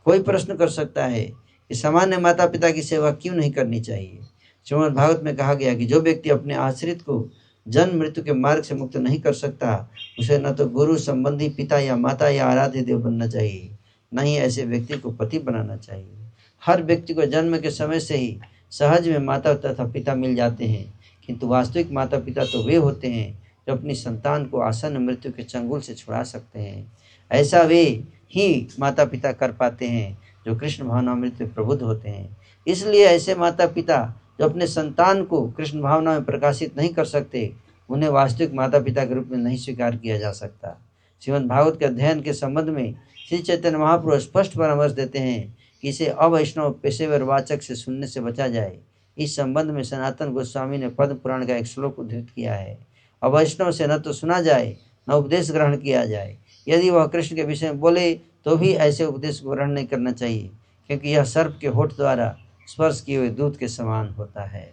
कोई प्रश्न कर सकता है कि सामान्य माता पिता की सेवा क्यों नहीं करनी चाहिए। श्रीमद् भागवत में कहा गया कि जो व्यक्ति अपने आश्रित को जन्म मृत्यु के मार्ग से मुक्त नहीं कर सकता उसे न तो गुरु संबंधी पिता या माता या आराध्य देव बनना चाहिए, न ही ऐसे व्यक्ति को पति बनाना चाहिए। हर व्यक्ति को जन्म के समय से ही सहज में माता तथा पिता मिल जाते हैं, किंतु वास्तविक माता पिता तो वे होते हैं जो अपनी संतान को आसन्न मृत्यु के चंगुल से छुड़ा सकते हैं। ऐसा वे ही माता पिता कर पाते हैं जो कृष्ण भावनामृत में प्रबुद्ध होते हैं। इसलिए ऐसे माता पिता जो अपने संतान को कृष्ण भावना में प्रकाशित नहीं कर सकते उन्हें वास्तविक माता पिता के रूप में नहीं स्वीकार किया जा सकता। श्रीमद् भागवत के अध्ययन के संबंध में श्री चैतन्य महाप्रभु स्पष्ट परामर्श देते हैं कि इसे अवैष्णव पेशेवर वाचक से सुनने से बचा जाए। इस संबंध में सनातन गोस्वामी ने पद्म पुराण का एक श्लोक उद्धृत किया है, अवैष्णव से न तो सुना जाए न उपदेश ग्रहण किया जाए। यदि वह कृष्ण के विषय में बोले तो भी ऐसे उपदेश को ग्रहण नहीं करना चाहिए, क्योंकि यह सर्प के होठ द्वारा स्पर्श किए हुए दूध के समान होता है।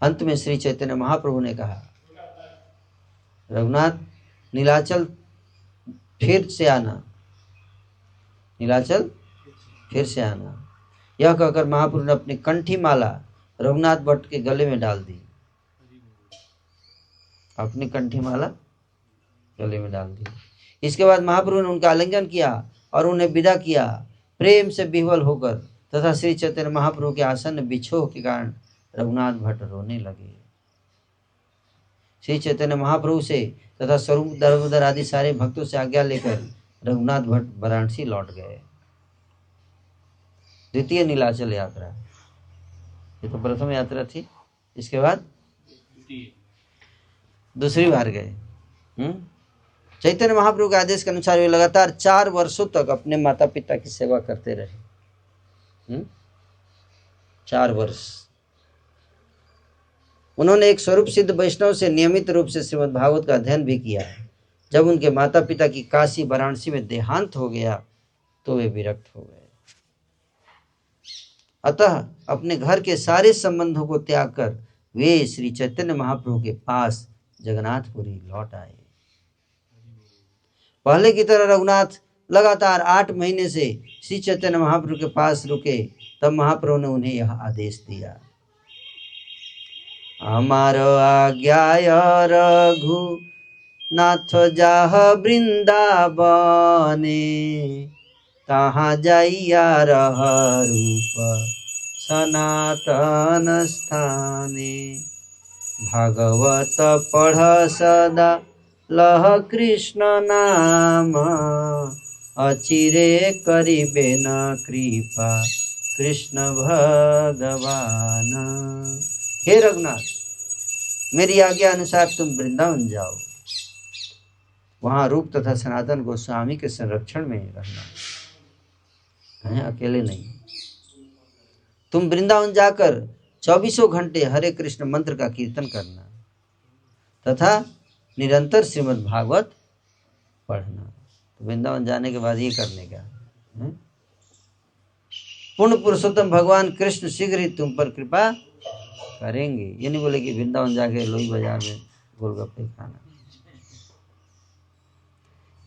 अंत में श्री चैतन्य महाप्रभु ने कहा, रघुनाथ नीलाचल फिर से आना, नीलाचल फिर से आना। यह कहकर महाप्रभु ने अपनी कंठी माला रघुनाथ भट्ट के गले में डाल दी। अपनी कंठी माला गले में डाल दी। इसके बाद महाप्रभु ने उनका आलिंगन किया और उन्हें विदा किया। प्रेम से विह्वल होकर तथा श्री चैतन्य महाप्रभु के आसन बिछोह के कारण रघुनाथ भट्ट रोने लगे। श्री चैतन्य महाप्रभु से तथा स्वरूप दामोदर आदि सारे भक्तों से आज्ञा लेकर रघुनाथ भट्ट वाराणसी लौट गए। द्वितीय नीलाचल यात्रा, ये तो प्रथम यात्रा थी, इसके बाद दूसरी बार गए। चैतन्य महाप्रभु के आदेश के अनुसार वे लगातार 4 वर्षों तक अपने माता पिता की सेवा करते रहे। 4 वर्ष उन्होंने एक स्वरूप सिद्ध वैष्णव से नियमित रूप से श्रीमद् भागवत का अध्ययन भी किया। जब उनके माता पिता की काशी वाराणसी में देहांत हो गया तो वे विरक्त हो गए। अतः अपने घर के सारे संबंधों को त्याग कर वे श्री चैतन्य महाप्रभु के पास जगन्नाथपुरी लौट आए। पहले की तरह रघुनाथ लगातार 8 महीने से श्री चैतन्य महाप्रभु के पास रुके। तब महाप्रभु ने उन्हें यह आदेश दिया, हमार आज्ञाय रघुनाथ जाह वृंदावने, तहाँ जाइया रह रूप सनातन स्थाने। भागवत पढ़ सदा लह कृष्ण नाम, अचिरे करिबे न कृपा कृष्ण भगवान। हे रघुनाथ, मेरी आज्ञा अनुसार तुम वृंदावन जाओ, वहां रूप तथा सनातन गोस्वामी के संरक्षण में रहना है, अकेले नहीं। तुम वृंदावन जाकर 24 घंटे हरे कृष्ण मंत्र का कीर्तन करना तथा निरंतर श्रीमद् भागवत पढ़ना। तो वृंदावन जाने के बाद ये करने का पूर्ण पुरुषोत्तम भगवान कृष्ण शीघ्र ही तुम पर कृपा करेंगे। ये नहीं बोले कि वृंदावन जाके लोही बाजार में गोलगप्पे खाना।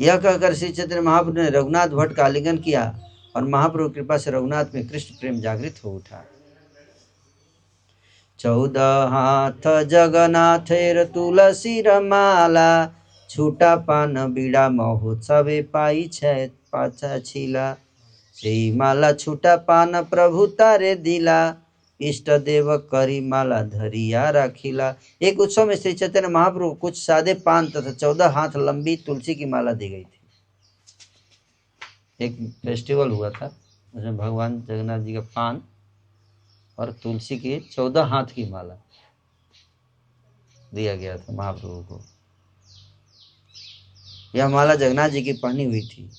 यह कहकर श्री चैतन्य महाप्रभु ने रघुनाथ भट्ट का आलिंगन किया और महाप्रभु कृपा से रघुनाथ में कृष्ण प्रेम जागृत हो उठा। 14 हाथ जगन्नाथेर तुलसी माला, छूटा पान बीड़ा महोत्सवे पाई छै पाचा छिला। सेई माला छूटा पान प्रभु तारे दिला, इष्ट देव करी माला धरिया राखिला। एक उत्सव में श्री चैतन्य महाप्रभु कुछ सादे पान तथा 14 हाथ लंबी तुलसी की माला दी गई थी। एक फेस्टिवल हुआ था उसमें भगवान जगन्नाथ जी का पान और तुलसी की 14 हाथ की माला दिया गया था महाप्रभु को। यह माला जगन्नाथ जी की पहनी हुई थी।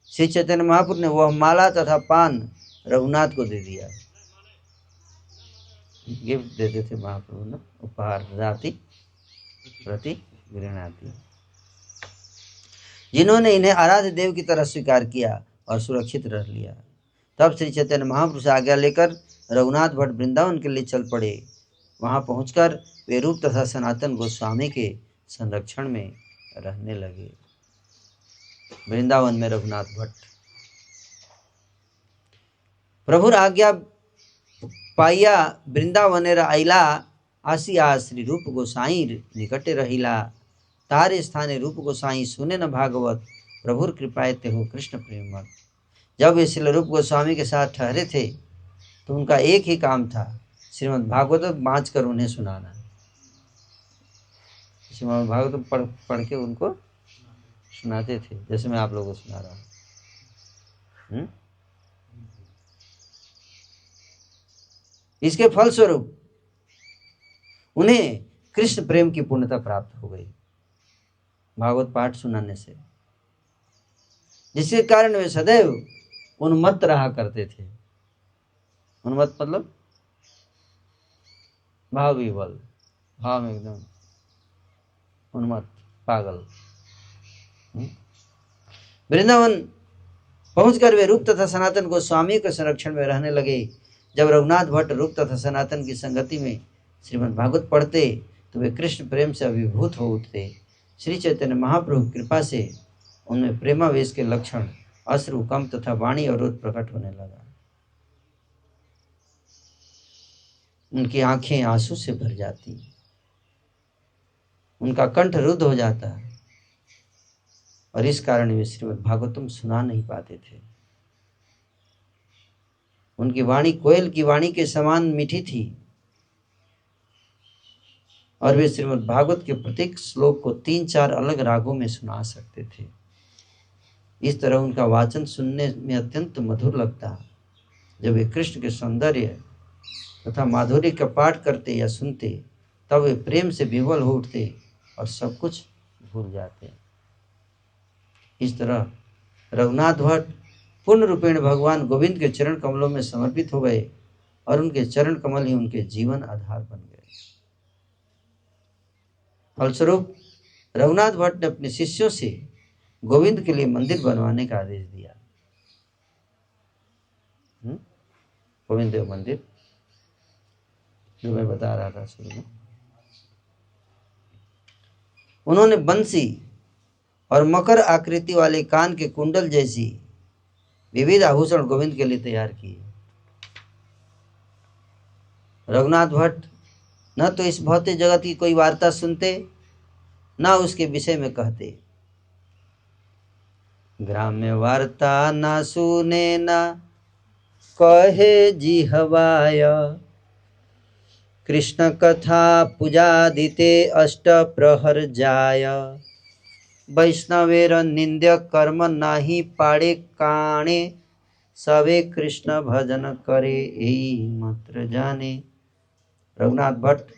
श्री चैतन्य महाप्रभु ने वह माला तथा पान रघुनाथ को दे दिया। गिफ्ट देते थे महाप्रभु ने, उपहार जाति प्रति गृहणाति। जिन्होंने इन्हें आराध्य देव की तरह स्वीकार किया और सुरक्षित रख लिया। तब श्री चैतन्य महाप्रभु से आज्ञा लेकर रघुनाथ भट्ट वृंदावन के लिए चल पड़े। वहां पहुंचकर वे रूप तथा सनातन गोस्वामी के संरक्षण में रहने लगे। वृंदावन में रघुनाथ भट्ट प्रभुर आज्ञा पाइया वृंदावनेर आइला, आसिया श्री रूप गोसाई निकटे रहिला। तारे स्थाने रूप गोसाई सुने न भागवत, प्रभुर कृपाए ते हो कृष्ण प्रेमवत। जब वे श्री रूप गोस्वामी के साथ ठहरे थे तो उनका एक ही काम था, श्रीमद् भागवत बाँच कर उन्हें सुनाना। श्रीमद् भागवत पढ़ के उनको सुनाते थे, जैसे मैं आप लोगों को सुना रहा हूँ। इसके फलस्वरूप उन्हें कृष्ण प्रेम की पूर्णता प्राप्त हो गई भागवत पाठ सुनाने से, जिसके कारण वे सदैव उन्मत्त रहा करते थे। उन्मत्त मतलब भाव विवल, भाव में एकदम उन्मत्त, पागल। वृंदावन पहुंचकर वे रूप तथा सनातन गोस्वामी के संरक्षण में रहने लगे। जब रघुनाथ भट्ट रूप तथा सनातन की संगति में श्रीमद् भागवत पढ़ते तो वे कृष्ण प्रेम से अभिभूत हो उठते। श्री चैतन्य महाप्रभु कृपा से उनमें प्रेमावेश के लक्षण, अश्रु, कंप तथा वाणी अवरोध प्रकट होने लगा। उनकी आंखें आंसू से भर जाती, उनका कंठ रुद्ध हो जाता और इस कारण वे श्रीमद् भागवतम सुना नहीं पाते थे। उनकी वाणी कोयल की वाणी के समान मीठी थी और वे श्रीमद् भागवत के प्रत्येक श्लोक को 3-4 अलग रागों में सुना सकते थे। इस तरह उनका वाचन सुनने में अत्यंत मधुर लगता। जब वे कृष्ण के सौंदर्य तथा माधुर्य का पाठ करते या सुनते तब वे प्रेम से विह्वल हो उठते और सब कुछ भूल जाते। इस तरह रघुनाथ भट्ट पूर्ण रूपेण भगवान गोविंद के चरण कमलों में समर्पित हो गए और उनके चरण कमल ही उनके जीवन आधार बन गए। फलस्वरूप रघुनाथ भट्ट ने अपने शिष्यों से गोविंद के लिए मंदिर बनवाने का आदेश दिया। गोविंद देव मंदिर जो मैं बता रहा था शुरू में। उन्होंने बंसी और मकर आकृति वाले कान के कुंडल जैसी विविध आभूषण गोविंद के लिए तैयार किए। रघुनाथ भट्ट न तो इस भौतिक जगत की कोई वार्ता सुनते न उसके विषय में कहते। ग्राम्य वार्ता न सुने न कहे जिह्वाय, कृष्ण कथा पूजादिते अष्ट प्रहर जाय। वैष्णवेर निंद्य कर्म नाही पाड़े काणे, सवे कृष्ण भजन करे यही मात्र जाने। रघुनाथ भट्ट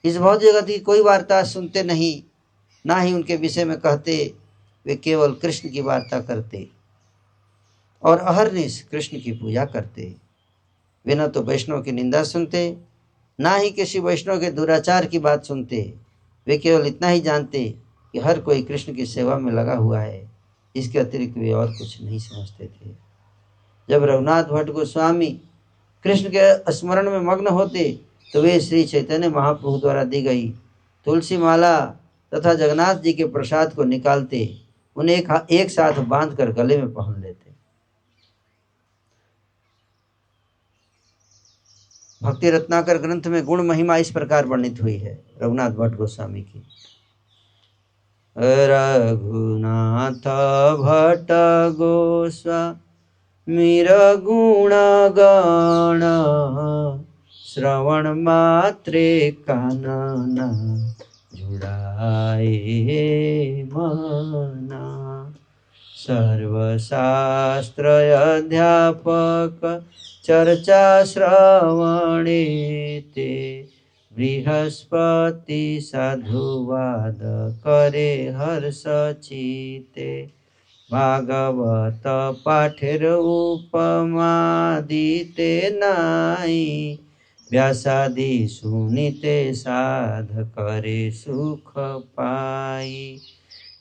इस भौतिक जगत की कोई वार्ता सुनते नहीं, ना ही उनके विषय में कहते। वे केवल कृष्ण की वार्ता करते और अहरनिश कृष्ण की पूजा करते। वे न तो वैष्णव की निंदा सुनते, ना ही किसी वैष्णव के दुराचार की बात सुनते। वे केवल इतना ही जानते कि हर कोई कृष्ण की सेवा में लगा हुआ है, इसके अतिरिक्त वे और कुछ नहीं समझते थे। जब रघुनाथ भट्ट गोस्वामी कृष्ण के स्मरण में मग्न होते तो वे श्री चैतन्य महाप्रभु द्वारा दी गई तुलसी माला तथा जगन्नाथ जी के प्रसाद को निकालते, उन्हें एक साथ बांधकर गले में पहन लेते। भक्ति रत्नाकर ग्रंथ में गुण महिमा इस प्रकार वर्णित हुई है रघुनाथ भट्ट गोस्वामी की। रघुनाथ भट्ट गोस्वामी गुण गण, श्रवण मात्रे कानन जुड़ाए मना। सर्वशास्त्र अध्यापक चर्चा श्रवणे ते, बृहस्पति साधुवाद करे हर्ष चिते। भागवत पाठेर उपमा दीते नाई, व्यासादि सुनिते साध करे सुख पाई।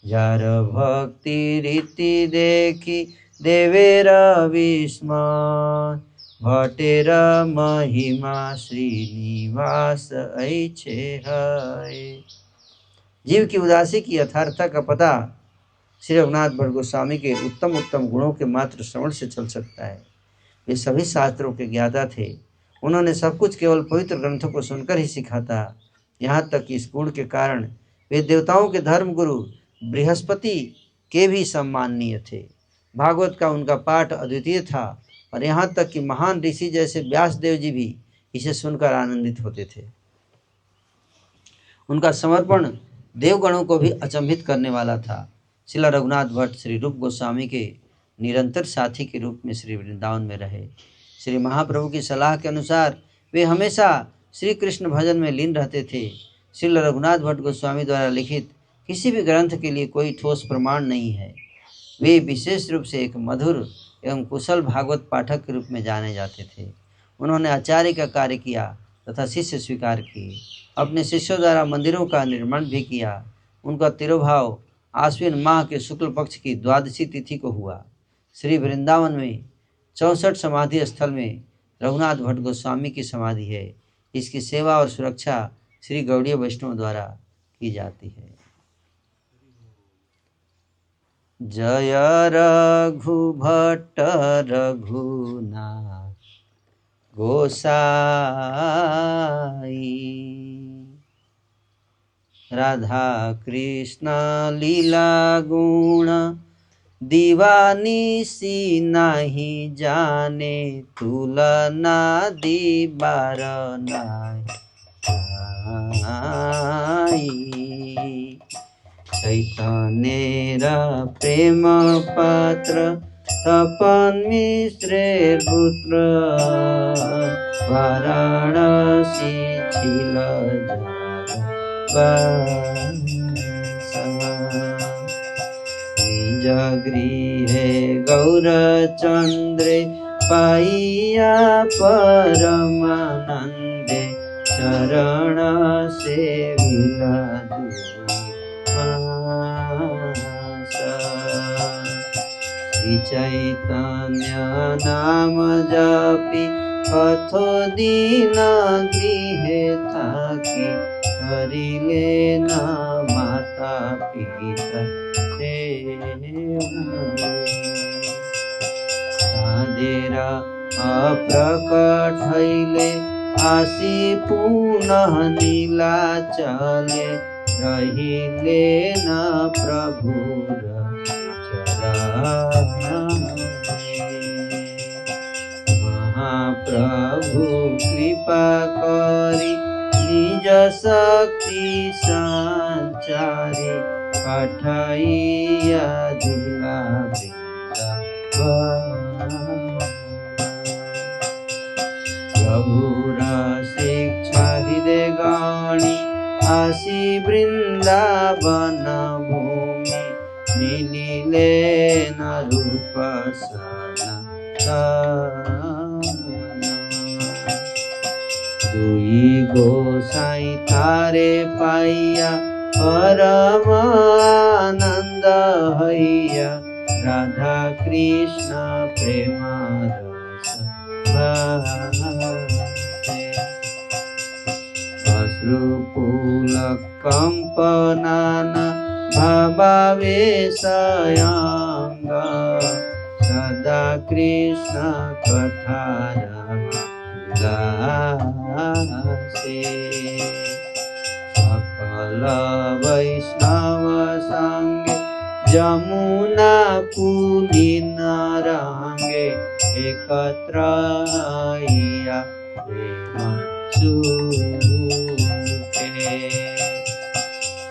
जार भक्ति रीति देखी देवेर विस्मय, भट्टेर महिमा श्रीनिवास ऐछे है। जीव की उदासी की यथार्थता का पता श्री रघुनाथ भट्ट गोस्वामी के उत्तम उत्तम गुणों के मात्र श्रवण से चल सकता है। वे सभी शास्त्रों के ज्ञाता थे। उन्होंने सब कुछ केवल पवित्र ग्रंथों को सुनकर ही सीखा था। यहाँ तक कि इस गुण के कारण वे देवताओं के धर्म गुरु बृहस्पति के भी सम्माननीय थे। भागवत का उनका पाठ अद्वितीय था और यहाँ तक कि महान ऋषि जैसे व्यासदेव जी भी इसे सुनकर आनंदित होते थे। उनका समर्पण देवगणों को भी अचंभित करने वाला था। श्रील रघुनाथ भट्ट श्री रूप गोस्वामी के निरंतर साथी के रूप में श्री वृंदावन में रहे। श्री महाप्रभु की सलाह के अनुसार वे हमेशा श्री कृष्ण भजन में लीन रहते थे। श्रील रघुनाथ भट्ट गोस्वामी द्वारा लिखित किसी भी ग्रंथ के लिए कोई ठोस प्रमाण नहीं है। वे विशेष रूप से एक मधुर एवं कुशल भागवत पाठक के रूप में जाने जाते थे। उन्होंने आचार्य का कार्य किया तथा शिष्य स्वीकार किए। अपने शिष्यों द्वारा मंदिरों का निर्माण भी किया। उनका तिरुभाव आश्विन माह के शुक्ल पक्ष की द्वादशी तिथि को हुआ। श्री वृंदावन में 64 समाधि स्थल में रघुनाथ भट्ट गोस्वामी की समाधि है। इसकी सेवा और सुरक्षा श्री गौड़ीय वैष्णव द्वारा की जाती है। जय रघु भट्ट रघुनाथ गोसाई, राधा कृष्ण लीला गुण दीवानिसी नहीं जाने तुलना दीवार नाही चैतन्य प्रेम पात्र तपन मिश्रेर पुत्र वाराणसी छिल निज गृहे गौरचन्द्रे पाइया परमानन्दे चरण सेविला श्री चैतन्य नाम जपि कथो दिन गृहे थाकी हरिले न माता पिता साँझेरा अप्रकट हईले आसी पुनः नीलाचले रहिले न प्रभुर महाप्रभु कृपा करी निज शक्ति संचारी पठाइया दिला प्रभुर शिक्षा हृदय गणी आसी वृंदावन भूमि मिलिले न रूप दुई गोसाई तारे पाइया परम आनंद हैया राधा कृष्ण प्रेम रस अश्रुपूल कंपनान भावावेशयांग सदा कृष्ण कथारसे सकल वैष्णव संगे जमुना पुलिन रंगे एकत्र आइया प्रेम सुखे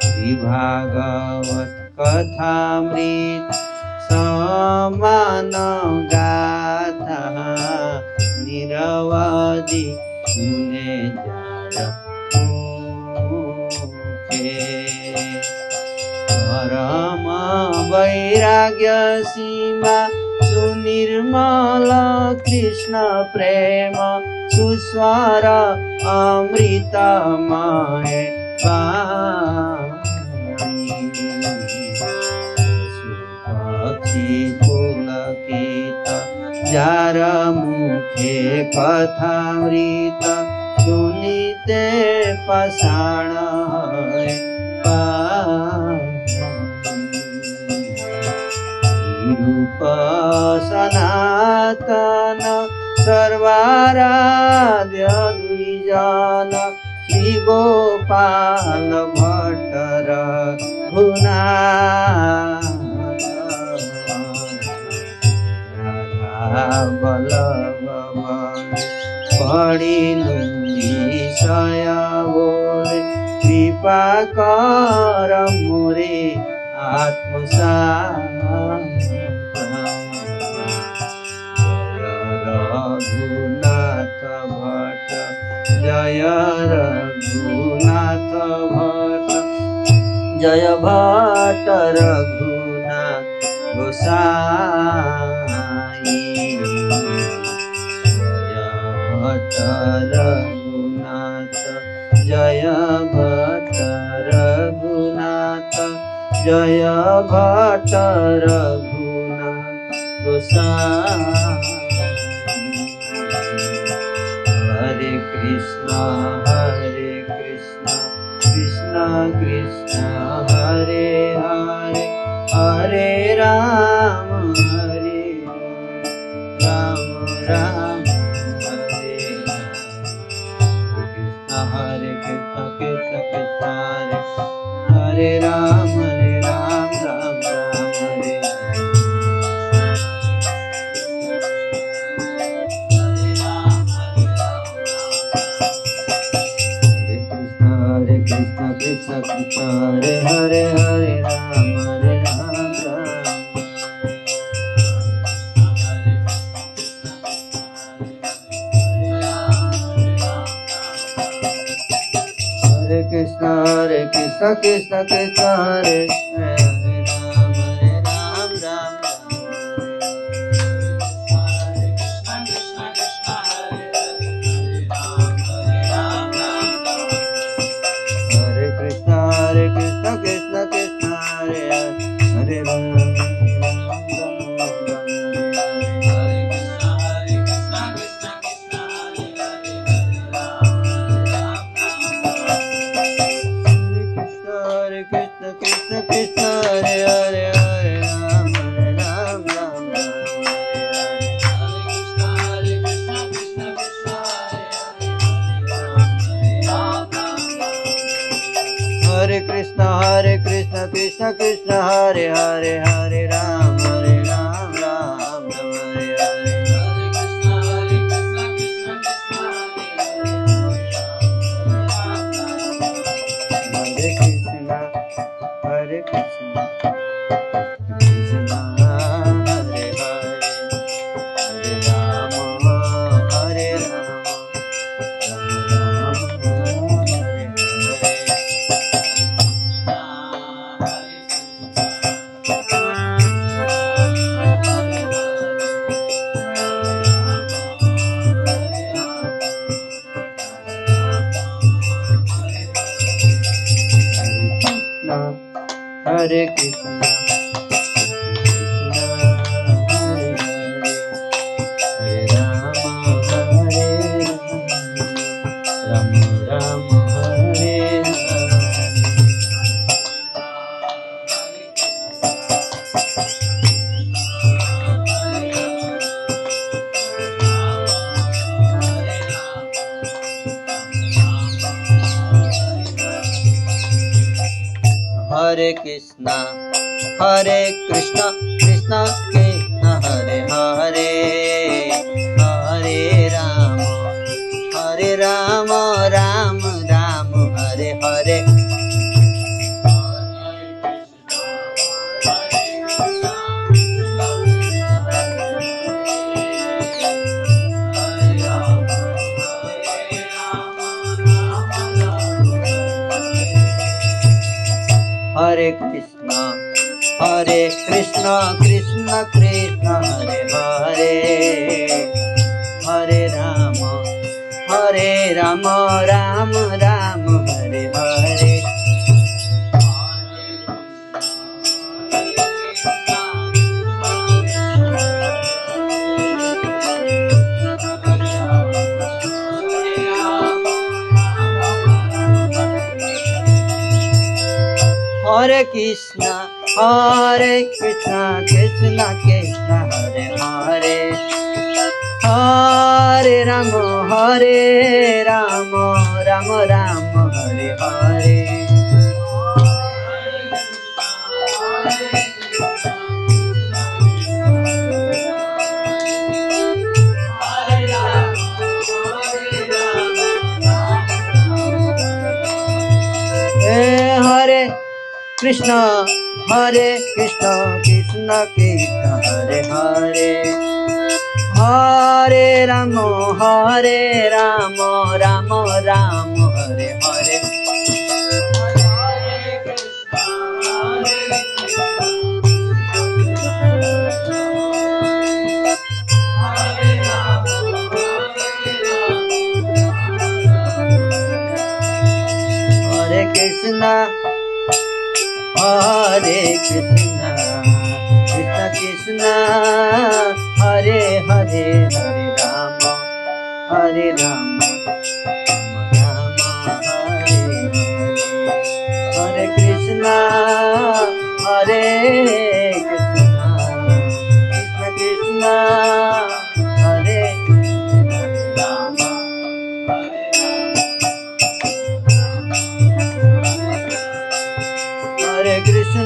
श्री भागवत कथामृत समान गाथा निरवधि सुने परम वैराग्य सीमा सुनिर्मल कृष्ण प्रेम सुस्वर अमृतमय पक्षी पुलकित जार मुखे कथामृत सुनिते पाषाण रूप सनातन सर्वाराध्य द्विजन श्री गोपाल भट्टर राधा बल्लभ पढ़िलु विषय बोले कृपा कर मोरे आत्मसात रघुनाथ भट्ट जय रघुनाथ भट्ट जय भट्ट रघुनाथ गोसाई जय भट्ट रघुनाथ जय भट्ट रघुनाथ जय भट्ट रघुनाथ गोसाई हरे कृष्ण कृष्ण कृष्ण हरे हरे हरे राम राम राम हरे कृष्ण हरे कृष्ण कृष्ण कृष्ण हरे राम राम राम हरे हरे कृष्ण हरे हरे हरे राम राम हरे कृष्ण कृष्ण कृष्ण हरे कृष्ण कृष्ण हरे हरे हरे राम राम राम हरे हरे हरे कृष्ण कृष्ण हरे हरे हरे राम हरे राम हरे कृष्ण हरे राम हरे राम राम हरे हरे कृष्णा कृष्ण कृष्ण हरे हरे हरे राम राम राम हरे हरे हरे कृष्णा कृष्ण कृष्ण हरे हरे हरे राम राम राम हरे हरे हरे कृष्णा कृष्ण कृष्ण हरे हरे हरे राम राम राम हरे हरे हरे कृष्ण कृष्ण हरे हरे हरे राम राम हरे हरे हरे कृष्ण कृष्ण कृष्ण हरे हरे हरे राम राम हरे हरे कृष्ण कृष्ण कृष्ण हरे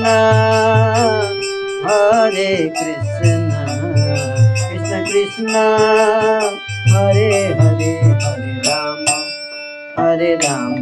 राम हरे कृष्ण कृष्ण कृष्ण हरे हरे राम राम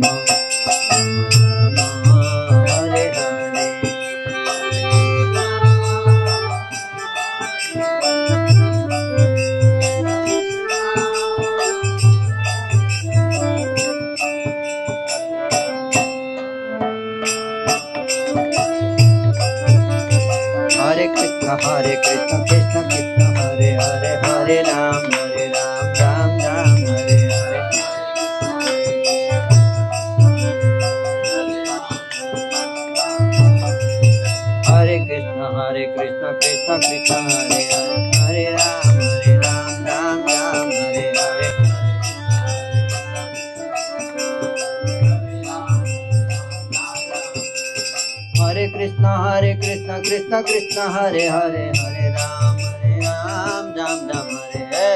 हरे कृष्ण कृष्ण कृष्ण हरे हरे हरे राम राम राम हरे हरे हरे कृष्ण कृष्ण कृष्ण हरे हरे हरे राम राम हरे हरे हरे कृष्ण कृष्ण कृष्ण हरे हरे हरे राम राम हरे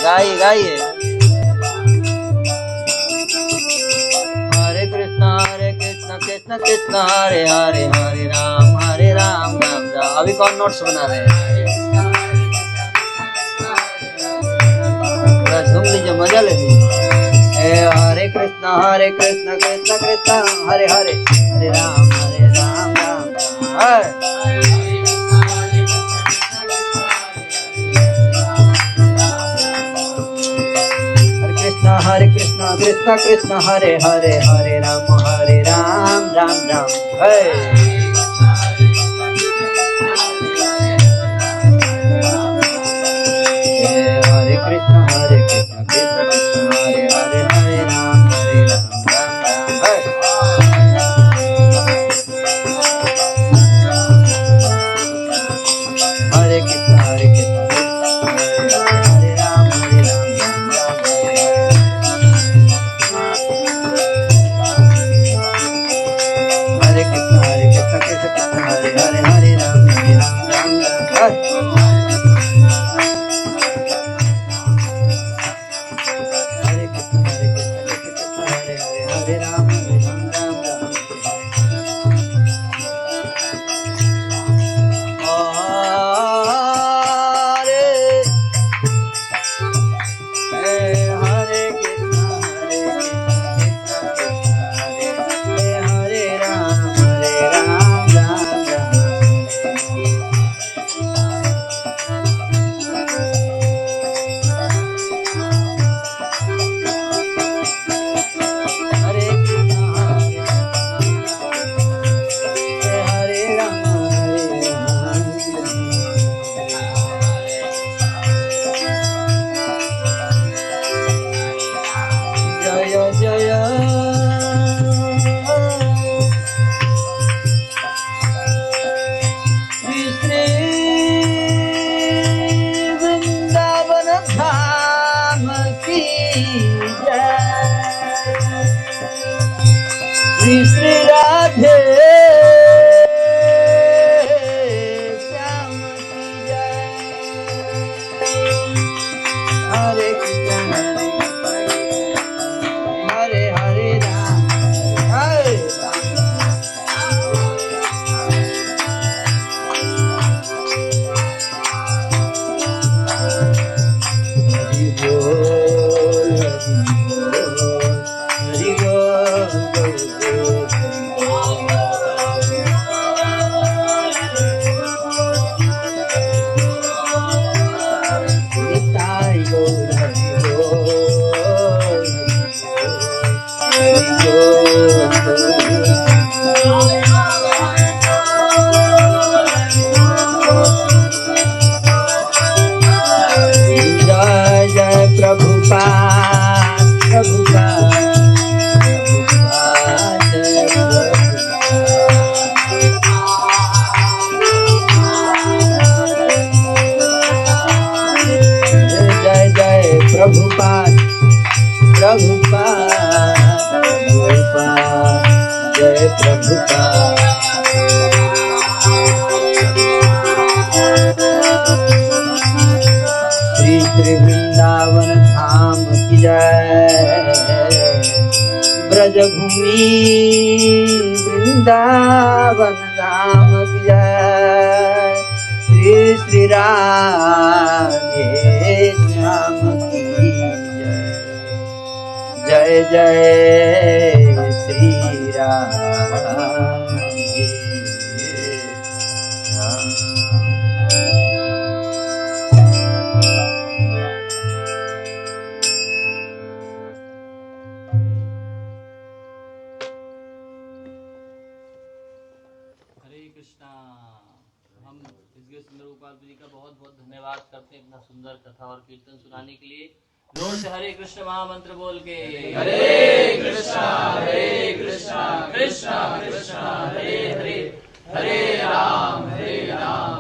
गाइए हरे कृष्ण कृष्ण कृष्ण हरे हरे हरे राम राम राम। अभी कौन नोट्स बना रहे हैं? पूरा झूम लीजिए, मजा ले लीजिए। हरे कृष्ण कृष्ण कृष्ण हरे हरे हरे राम राम राम। हरे कृष्ण कृष्ण कृष्ण हरे हरे हरे राम राम राम। हरे कृष्ण कृष्ण कृष्ण हरे हरे हरे राम राम राम। हरे कृष्ण हरे राम हरे कृष्ण कृष्ण हरे हरे हरे राम राम। श्री राधे श्याम की जय। हरे कृष्ण हरे हरे राम हरे हरि बोल हरि बोल प्रभुपाद जय प्रभुपाद। श्री श्री वृंदावन धाम की जय। ब्रजभूमि वृंदावन धाम की जय। श्री श्री राधे श्याम की जय जय श्री राम। हरे कृष्णा। हम इसके सुंदर गोपाल जी का बहुत बहुत धन्यवाद करते हैं इतना सुंदर कथा और कीर्तन सुनाने के लिए। जोर से हरे कृष्ण महामंत्र बोल के हरे कृष्णा कृष्णा कृष्णा हरे हरे, हरे राम